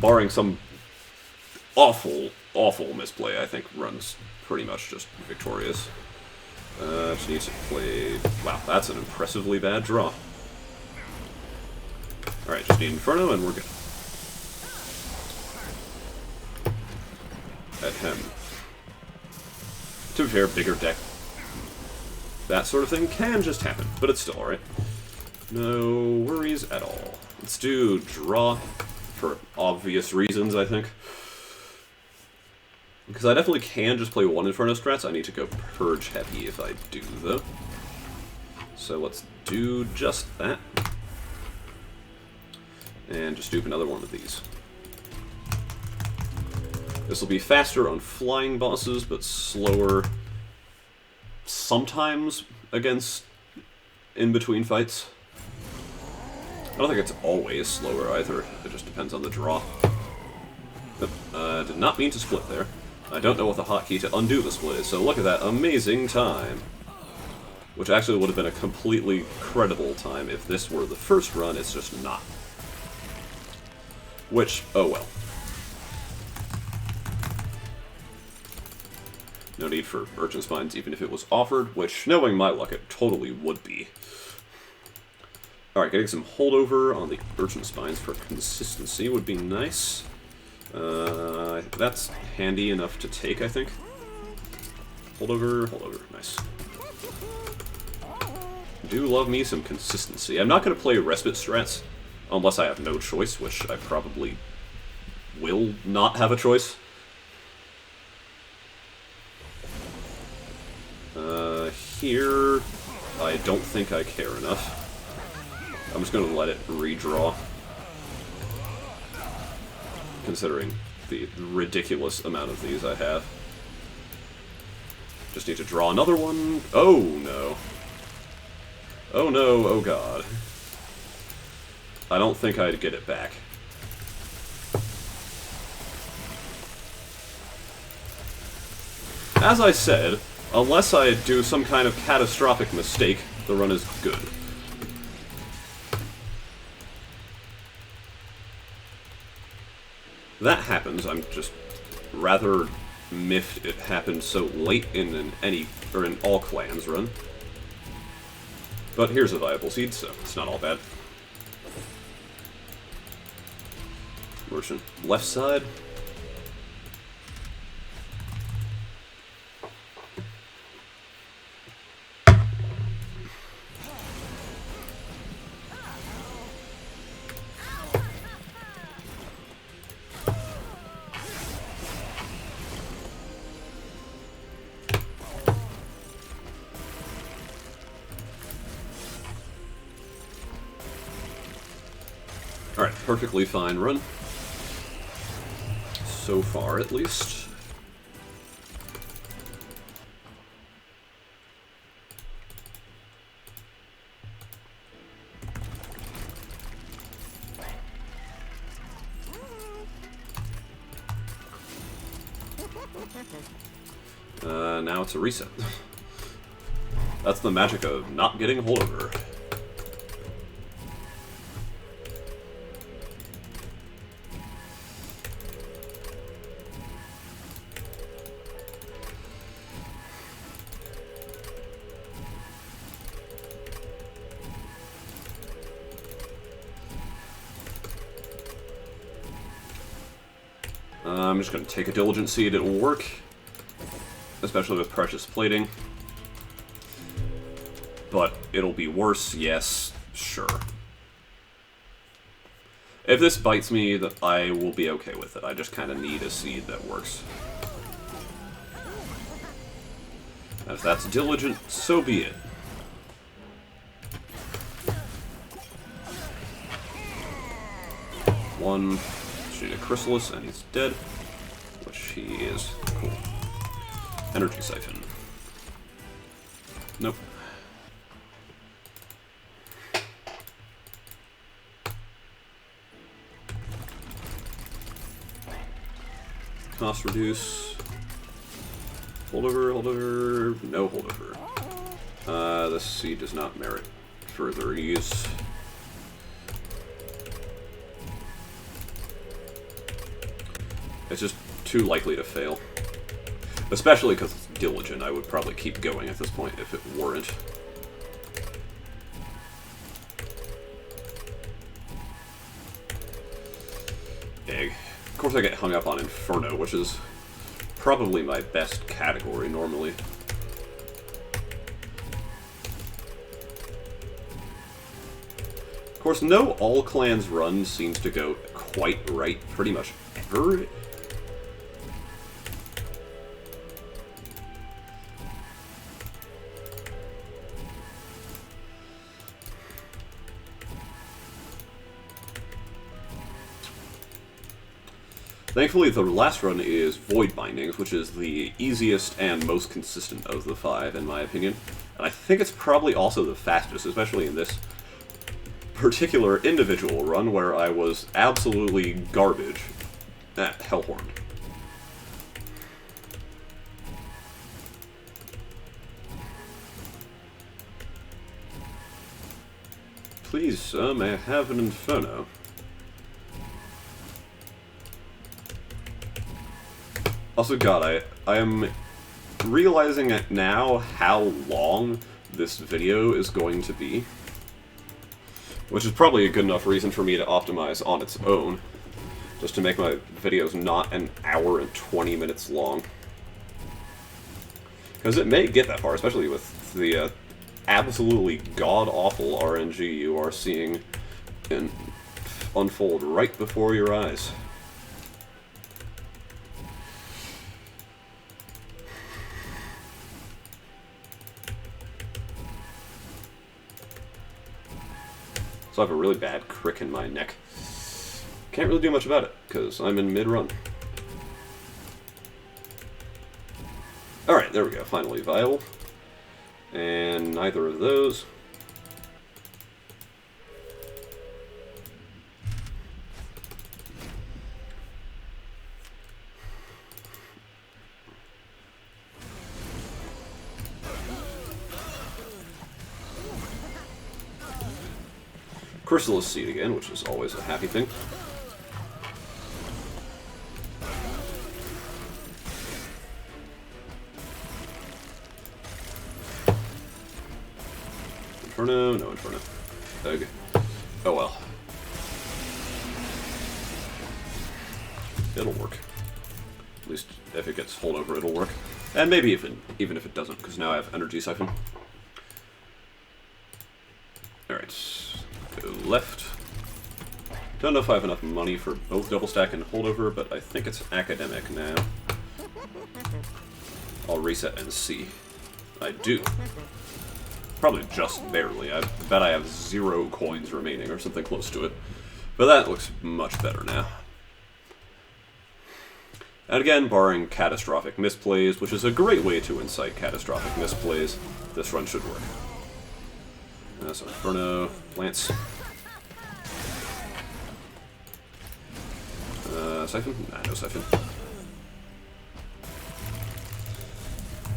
Barring some awful, awful misplay, I think run's pretty much just victorious. Just needs to play... Wow, that's an impressively bad draw. Alright, just need Inferno and we're good. At him. To be fair, bigger deck. That sort of thing can just happen, but it's still alright. No worries at all. Let's do draw for obvious reasons, I think. Because I definitely can just play one Inferno strats. I need to go Purge heavy if I do, though. So let's do just that. And just dupe another one of these. This will be faster on flying bosses, but slower sometimes against in-between fights. I don't think it's always slower either. It just depends on the draw. Did not mean to split there. I don't know what the hotkey to undo the split is, so look at that amazing time. Which actually would have been a completely credible time if this were the first run, it's just not. Which, oh well. No need for Urchin Spines even if it was offered, which, knowing my luck, it totally would be. Alright, getting some holdover on the Urchin Spines for consistency would be nice. That's handy enough to take, I think. Holdover, nice. Do love me some consistency. I'm not going to play Respite strats, unless I have no choice, which I probably will not have a choice. Here, I don't think I care enough. I'm just going to let it redraw, considering the ridiculous amount of these I have. Just need to draw another one. Oh no. Oh no, oh god. I don't think I'd get it back. As I said, unless I do some kind of catastrophic mistake, the run is good. That happens, I'm just rather miffed it happened so late in an all clans run. But here's a viable seed, so it's not all bad. Merchant left side. Alright, perfectly fine run. So far, at least. Now it's a reset. That's the magic of not getting a holdover. I'm just going to take a Diligent Seed, it will work. Especially with Precious Plating. But it'll be worse, yes, sure. If this bites me, I will be okay with it. I just kind of need a seed that works. And if that's Diligent, so be it. One, shoot a Chrysalis, and he's dead. Which he is. Cool. Energy Siphon. Nope. Cost reduce. Holdover, no holdover. This seed does not merit further use. It's just too likely to fail. Especially because it's Diligent, I would probably keep going at this point if it weren't. Egg. Of course I get hung up on Inferno, which is probably my best category normally. Of course, no all clans run seems to go quite right pretty much ever. Thankfully, the last run is Void Bindings, which is the easiest and most consistent of the 5, in my opinion. And I think it's probably also the fastest, especially in this particular individual run where I was absolutely garbage at Hellhorn. Please, sir, may I have an Inferno? Also, God, I am realizing it now how long this video is going to be. Which is probably a good enough reason for me to optimize on its own. Just to make my videos not an hour and 20 minutes long. Because it may get that far, especially with the absolutely god-awful RNG you are seeing unfold right before your eyes. So I have a really bad crick in my neck. Can't really do much about it, because I'm in mid-run. Alright, there we go, finally viable. And neither of those. Chrysalis Seed again, which is always a happy thing. Inferno? No Inferno. Okay. Oh well. It'll work. At least if it gets holdover, it'll work. And maybe even if it doesn't, because now I have Energy Siphon. Alright. Go left. Don't know if I have enough money for both Double Stack and holdover, but I think it's Academic now. I'll reset and see. I do. Probably just barely. I bet I have 0 coins remaining or something close to it. But that looks much better now. And again, barring catastrophic misplays, which is a great way to incite catastrophic misplays, this run should work. So Inferno, Lance. Siphon? Nah, no Siphon.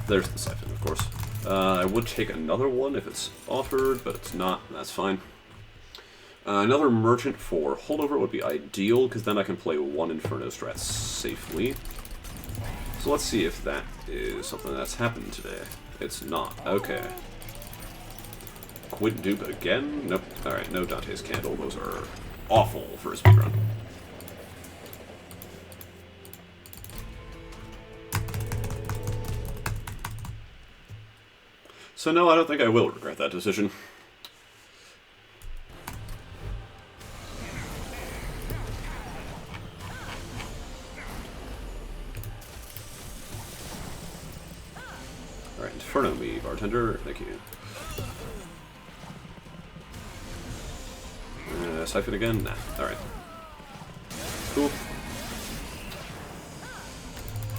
There's the Siphon, of course. I would take another one if it's offered, but it's not. That's fine. Another Merchant for holdover would be ideal, because then I can play 1 Inferno strat safely. So let's see if that is something that's happened today. It's not. Okay. Quid dupe again? Nope. Alright, no Dante's Candle. Those are awful for a speedrun. So no, I don't think I will regret that decision. Alright, Inferno me, bartender. Thank you. Siphon again? Nah. Alright. Cool.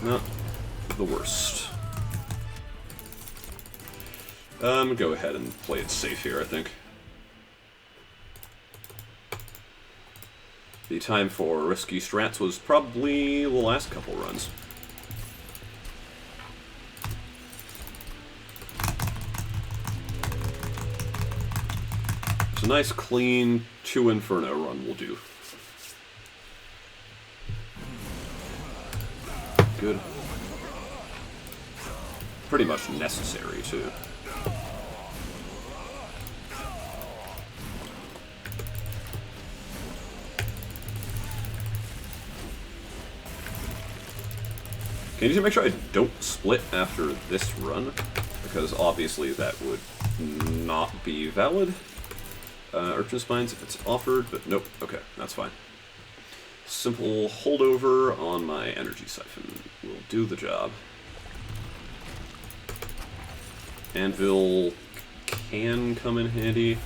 Not the worst. Go ahead and play it safe here, I think. The time for risky strats was probably the last couple runs. It's a nice, clean 2 Inferno run will do. Good. Pretty much necessary, too. Can you make sure I don't split after this run? Because obviously that would not be valid. Urchin Spines if it's offered, but nope. Okay, that's fine. Simple holdover on my Energy Siphon will do the job. Anvil can come in handy.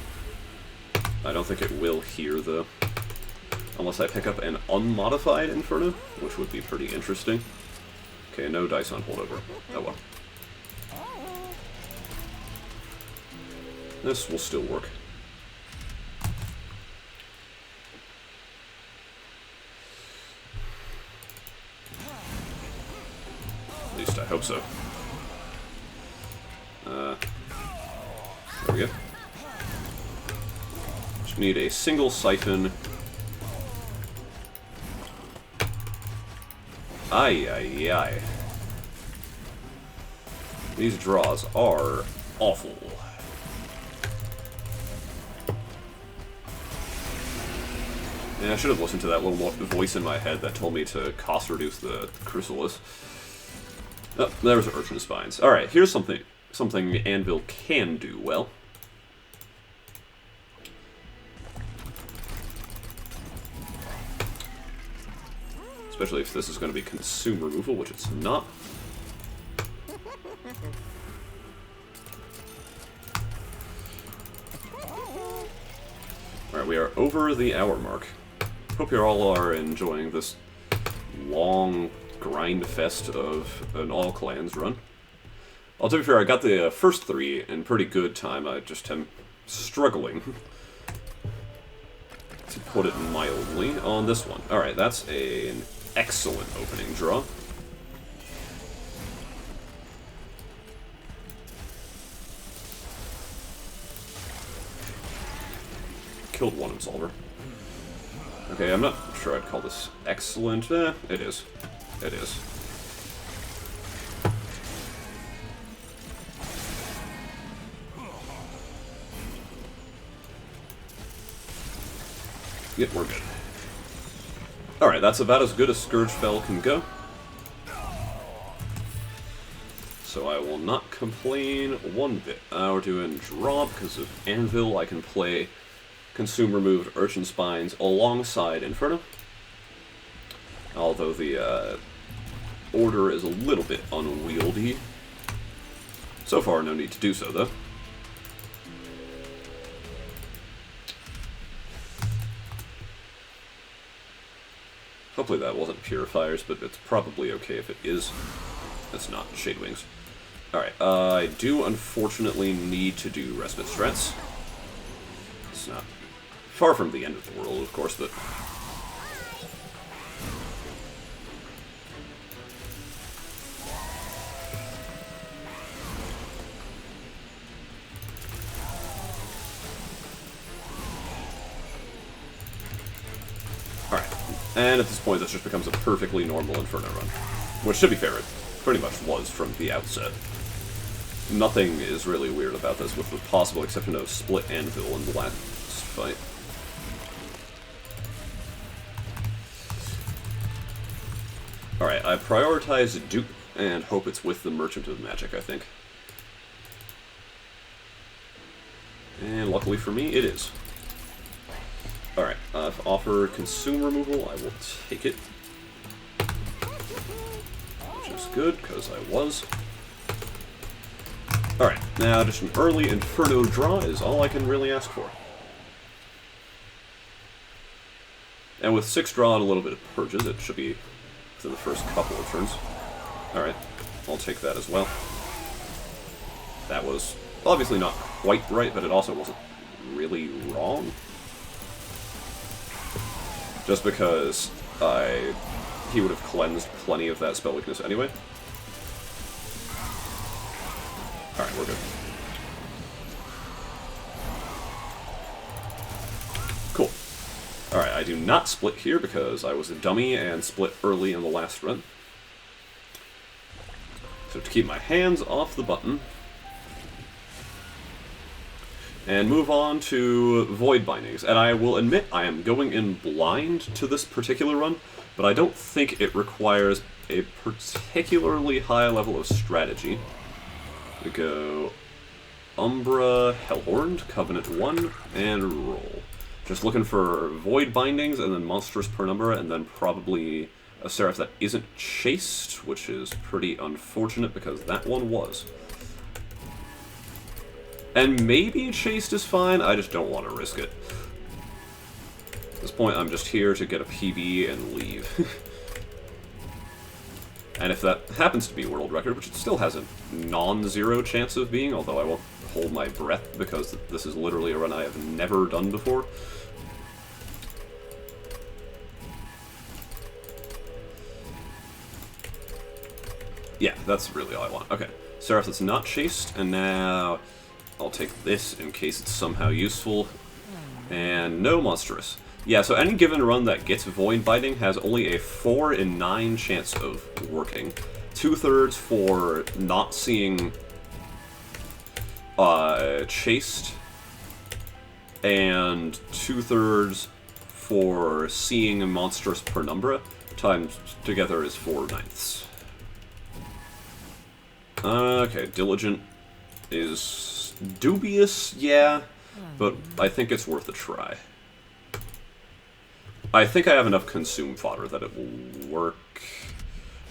I don't think it will here, though. Unless I pick up an unmodified Inferno, which would be pretty interesting. Okay, no dice on holdover. Oh well. This will still work. At least I hope so. There we go. Just need a single siphon. Ay, ay, ay. These draws are awful. Yeah, I should have listened to that little voice in my head that told me to cost reduce the Chrysalis. Oh, there's Urchin Spines. Alright, here's something Anvil can do well. Especially if this is going to be consume removal, which it's not. Alright, we are over the hour mark. Hope you all are enjoying this long grind fest of an All Clans run. I'll to be fair, I got the first 3 in pretty good time. I just am struggling, to put it mildly, on this one. Alright, that's an excellent opening draw. Killed one Absolver. Okay, I'm not sure I'd call this excellent. It is. It is. Yep, we're good. Alright, that's about as good as Scourge Spell can go. So I will not complain one bit. We're doing draw because of Anvil. I can play Consume Removed Urchin Spines alongside Inferno. Although the order is a little bit unwieldy. So far, no need to do so, though. Hopefully that wasn't Purifiers, but it's probably okay if it is. It's not. Shade Wings. Alright, I do unfortunately need to do Respite Strats. It's not far from the end of the world, of course, but... Alright, and at this point this just becomes a perfectly normal Inferno run. Which, to be fair, it pretty much was from the outset. Nothing is really weird about this, with the possible exception of split Anvil in the last fight. Alright, I prioritize Dupe and hope it's with the Merchant of Magic, I think. And luckily for me, it is. Alright, I've offered Consume Removal, I will take it. Which is good, because I was. Alright, now just an early Inferno draw is all I can really ask for. And with 6 draw and a little bit of purges, it should be within the first couple of turns. Alright, I'll take that as well. That was obviously not quite right, but it also wasn't really wrong. Just because he would have cleansed plenty of that spell weakness anyway. Alright, we're good. Cool. Alright, I do not split here because I was a dummy and split early in the last run. So to keep my hands off the button, and move on to Void Bindings. And I will admit I am going in blind to this particular run, but I don't think it requires a particularly high level of strategy. We go Umbra, Hellhorned, Covenant 1, and roll. Just looking for Void Bindings, and then Monstrous Penumbra, and then probably a Seraph that isn't chased, which is pretty unfortunate because that one was. And maybe chased is fine, I just don't want to risk it. At this point, I'm just here to get a PB and leave. And if that happens to be world record, which it still has a non-zero chance of being, although I won't hold my breath because this is literally a run I have never done before. Yeah, that's really all I want. Okay, Seraph that's not chased, and now I'll take this in case it's somehow useful. And no monstrous. Yeah, so any given run that gets Void Binding has only a 4 in 9 chance of working. 2/3 for not seeing chased, and 2/3 for seeing monstrous penumbra, times together is 4/9. Okay, Diligent is dubious, yeah, but I think it's worth a try. I think I have enough consume fodder that it will work,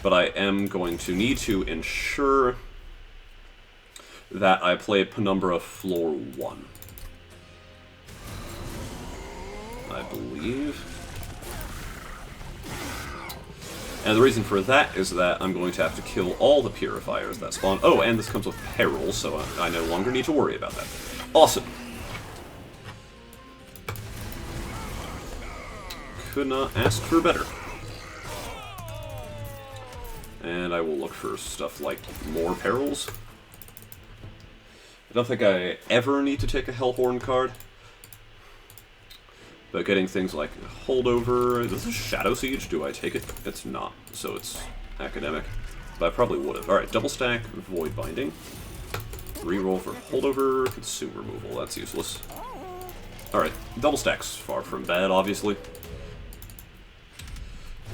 but I am going to need to ensure that I play Penumbra floor 1. I believe. And the reason for that is that I'm going to have to kill all the purifiers that spawn. Oh, and this comes with peril, so I no longer need to worry about that. Awesome. Could not ask for better. And I will look for stuff like more perils. I don't think I ever need to take a Hellhorn card. But getting things like Holdover... Is this a Shadow Siege? Do I take it? It's not, so it's academic. But I probably would have. Alright, double stack, Void Binding. Reroll for Holdover, Consume Removal. That's useless. Alright, double stack's far from bad, obviously.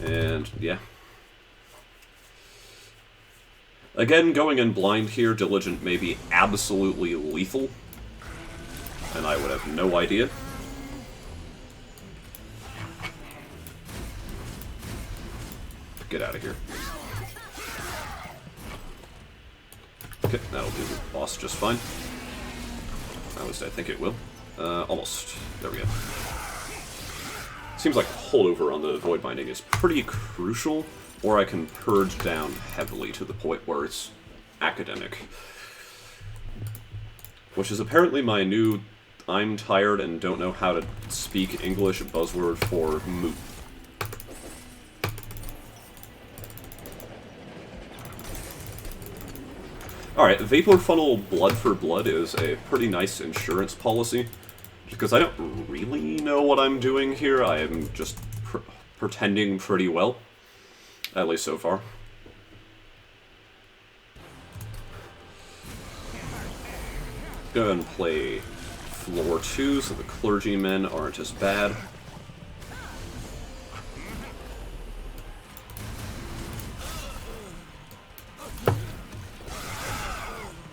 And, yeah. Again, going in blind here, Diligent may be absolutely lethal. And I would have no idea. Get out of here. Okay, that'll do the boss just fine. At least I think it will. Almost. There we go. Seems like holdover on the Void Binding is pretty crucial, or I can purge down heavily to the point where it's academic. Which is apparently my new I'm tired and don't know how to speak English buzzword for moot. Alright, Vapor Funnel Blood for Blood is a pretty nice insurance policy, because I don't really know what I'm doing here. I am just pretending pretty well, at least so far. Go ahead and play floor 2 so the clergymen aren't as bad.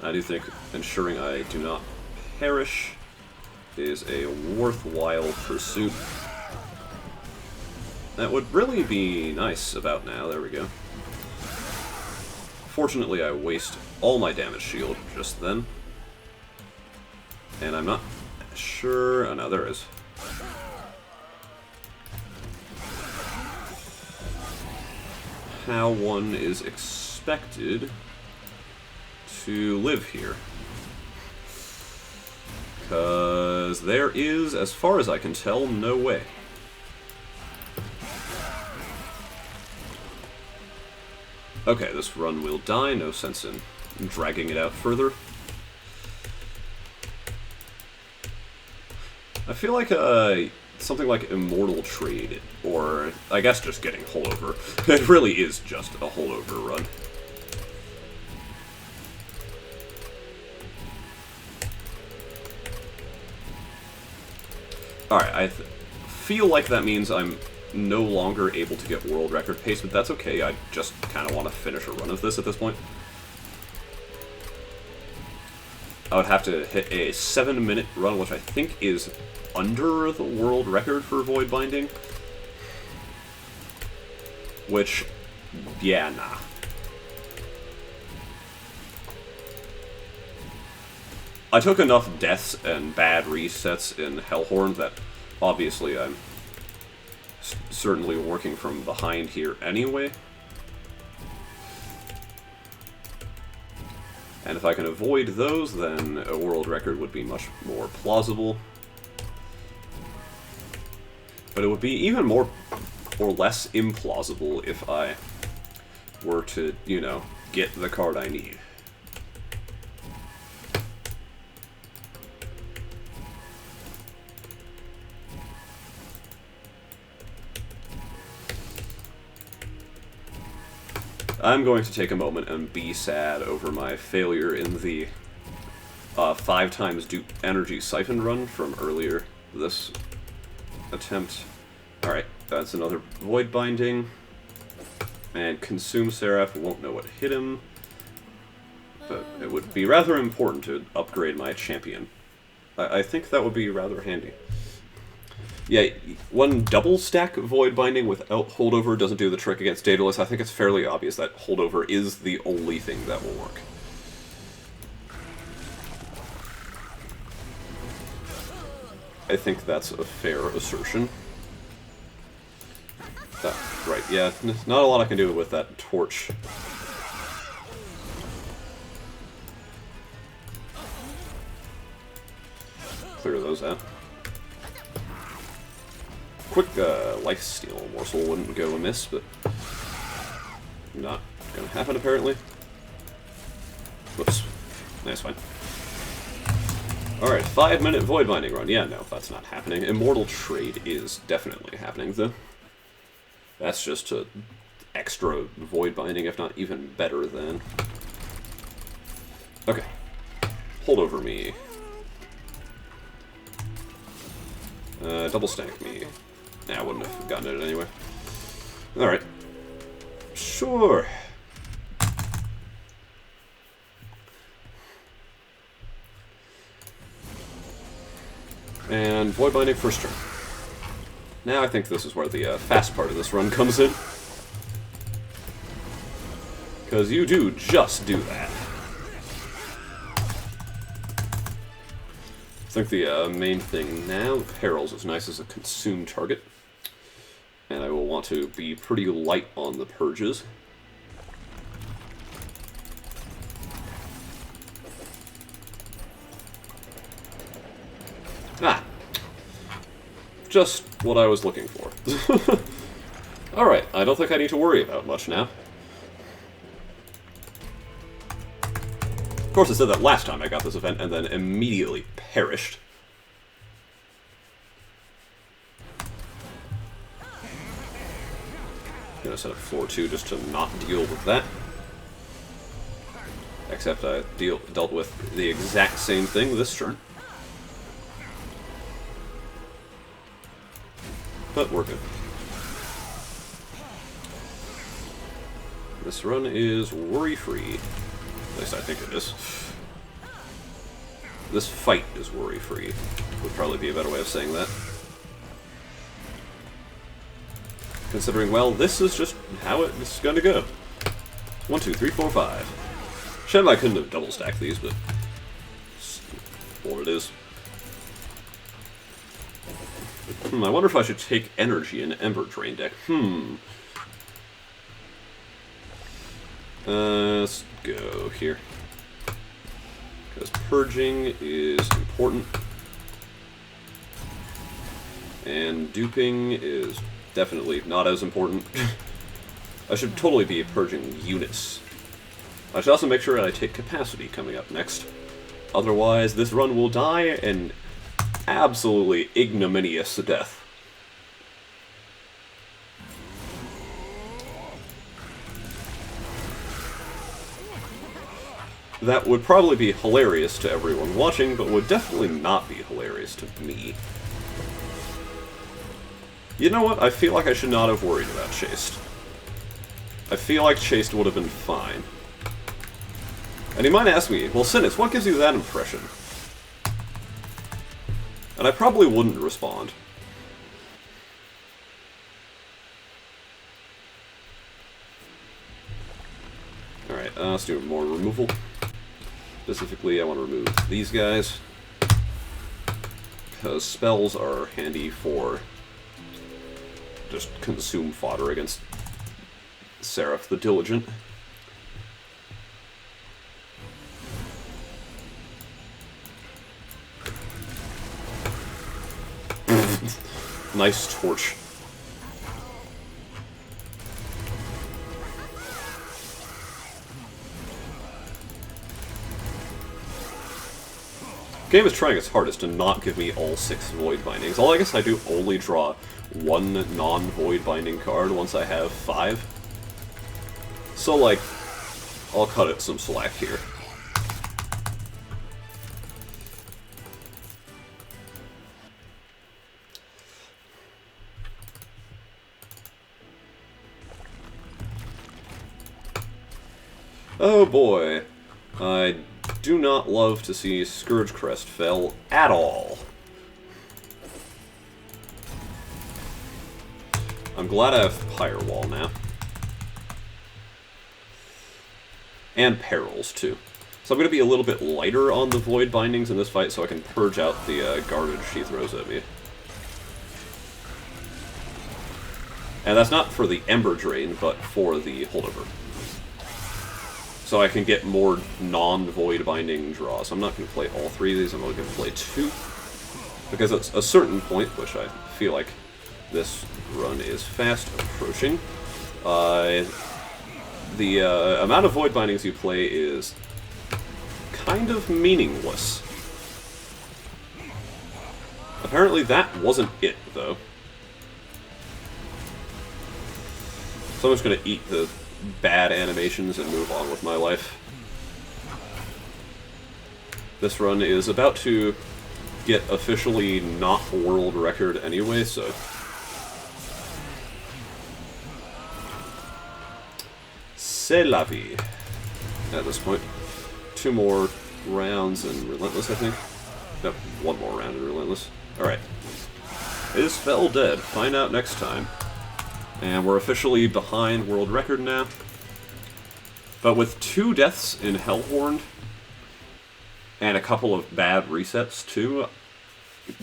I do think ensuring I do not perish is a worthwhile pursuit. That would really be nice about now. There we go. Fortunately, I waste all my damage shield just then. And I'm not sure... Oh, no, there is. How one is expected to live here. Because there is, as far as I can tell, no way. Okay, this run will die, no sense in dragging it out further. I feel like something like Immortal Trade, or I guess just getting Holdover. It really is just a Holdover run. Alright, I feel like that means I'm no longer able to get world record pace, but that's okay. I just kind of want to finish a run of this at this point. I would have to hit a 7-minute run, which I think is under the world record for Void Binding. Which, yeah, nah. I took enough deaths and bad resets in Hellhorn that obviously I'm certainly working from behind here anyway. And if I can avoid those, then a world record would be much more plausible. But it would be even more or less implausible if I were to, you know, get the card I need. I'm going to take a moment and be sad over my failure in the 5 times dupe energy siphon run from earlier this attempt. Alright, that's another Void Binding. And Consume Seraph won't know what hit him. But it would be rather important to upgrade my champion. I think that would be rather handy. Yeah, one double stack Void Binding without Holdover doesn't do the trick against Daedalus. I think it's fairly obvious that Holdover is the only thing that will work. I think that's a fair assertion. Right, yeah, not a lot I can do with that torch. Clear those out. Quick lifesteal morsel wouldn't go amiss, but not gonna happen apparently. Whoops. Nice, fine. Alright, 5-minute Void Binding run. Yeah, no, that's not happening. Immortal Trade is definitely happening, though. That's just a extra Void Binding, if not even better than. Okay. Hold over me. Double stack me. Nah, I wouldn't have gotten it anyway. Alright. Sure. And Void Binding first turn. Now I think this is where the fast part of this run comes in. Because you do just do that. I think the main thing now, Perils is nice as a consume target. And I will want to be pretty light on the purges. Ah! Just what I was looking for. Alright, I don't think I need to worry about much now. Of course, I said that last time I got this event, and then immediately perished. Gonna set up floor 2 just to not deal with that. Except I dealt with the exact same thing this turn. But we're good. This run is worry-free. At least I think it is. This fight is worry-free. Would probably be a better way of saying that. Considering, well, this is just how it's going to go. 1, 2, 3, 4, 5. Shame I couldn't have double-stacked these, but it's what it is. I wonder if I should take energy in Ember Drain deck. Let's go here. Because purging is important. And duping is definitely not as important. I should totally be purging units. I should also make sure that I take capacity coming up next. Otherwise, this run will die an absolutely ignominious death. That would probably be hilarious to everyone watching, but would definitely not be hilarious to me. You know what? I feel like I should not have worried about Chased. I feel like Chased would have been fine. And you might ask me, well, Sinus, what gives you that impression? And I probably wouldn't respond. Alright, let's do more removal. Specifically, I want to remove these guys. Because spells are handy for just consume fodder against Seraph the Diligent. Nice torch. Game is trying its hardest to not give me all 6 Void Bindings. Although I guess I do only draw 1 non-Void Binding card once I have 5. So, like, I'll cut it some slack here. Oh boy, I do not love to see Scourge Crest fail at all. I'm glad I have Firewall now. And Perils, too. So I'm going to be a little bit lighter on the Void Bindings in this fight so I can purge out the garbage she throws at me. And that's not for the Ember Drain, but for the Holdover. So I can get more non-Void Binding draws. I'm not going to play all 3 of these, I'm only going to play 2. Because at a certain point, which I feel like this run is fast approaching, the amount of Void Bindings you play is kind of meaningless. Apparently that wasn't it, though. So I'm just going to eat the bad animations and move on with my life. This run is about to get officially not world record anyway, so... C'est la vie. At this point. 2 more rounds in Relentless, I think. No, 1 more round in Relentless. Alright. Is Fel dead? Find out next time. And we're officially behind world record now. But with 2 deaths in Hellhorn, and a couple of bad resets too,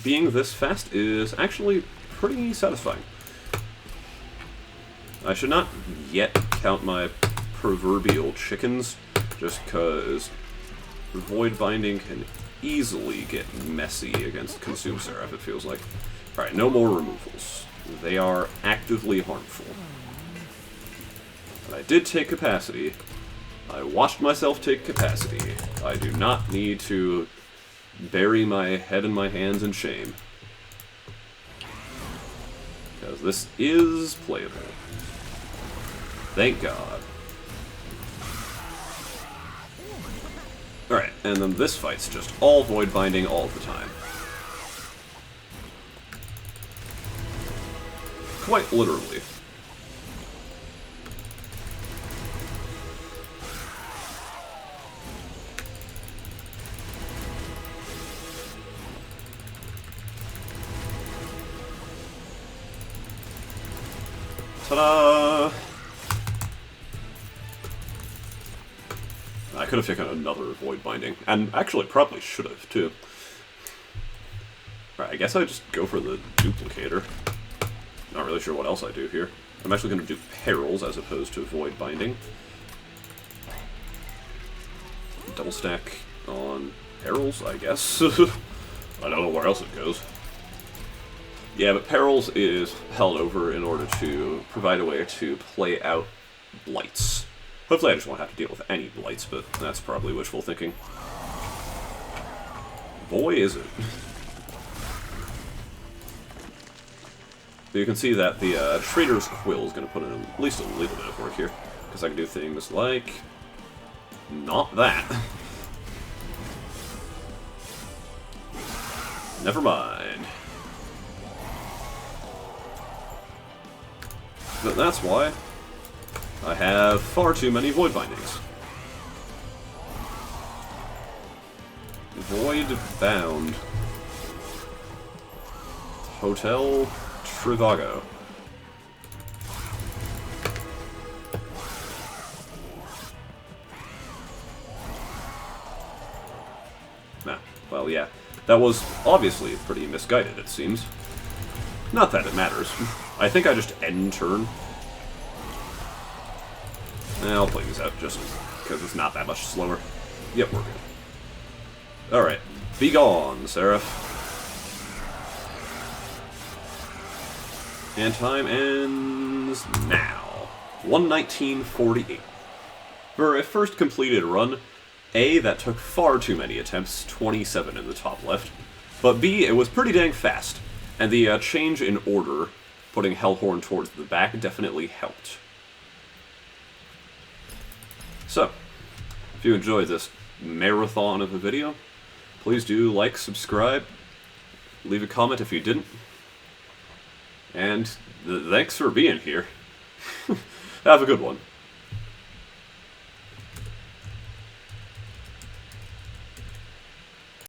being this fast is actually pretty satisfying. I should not yet count my proverbial chickens, just because Void Binding can easily get messy against Consume Seraph, it feels like. Alright, no more removals. They are actively harmful. But I did take capacity. I watched myself take capacity. I do not need to bury my head in my hands in shame. Because this is playable. Thank God. Alright, and then this fight's just all Void Binding all the time. Quite literally. Ta-da! I could have taken another Void Binding, and actually probably should have, too. Alright, I guess I just go for the Duplicator. Not really sure what else I do here. I'm actually going to do Perils as opposed to Void Binding. Double stack on Perils, I guess. I don't know where else it goes. Yeah, but Perils is held over in order to provide a way to play out Blights. Hopefully I just won't have to deal with any Blights, but that's probably wishful thinking. Boy, is it. You can see that the Trader's Quill is going to put in at least a little bit of work here. Because I can do things like... not that. Never mind. But that's why I have far too many Void Bindings. Void Bound. Hotel Trivago. Nah, well, yeah. That was obviously pretty misguided, it seems. Not that it matters. I think I just end turn. I'll play these out just because it's not that much slower. Yep, we're good. Alright. Be gone, Seraph. And time ends now. 1:19:48. For a first completed run, A, that took far too many attempts, 27 in the top left, but B, it was pretty dang fast, and the change in order, putting Hellhorn towards the back, definitely helped. So, if you enjoyed this marathon of a video, please do like, subscribe, leave a comment if you didn't, and thanks for being here. Have a good one.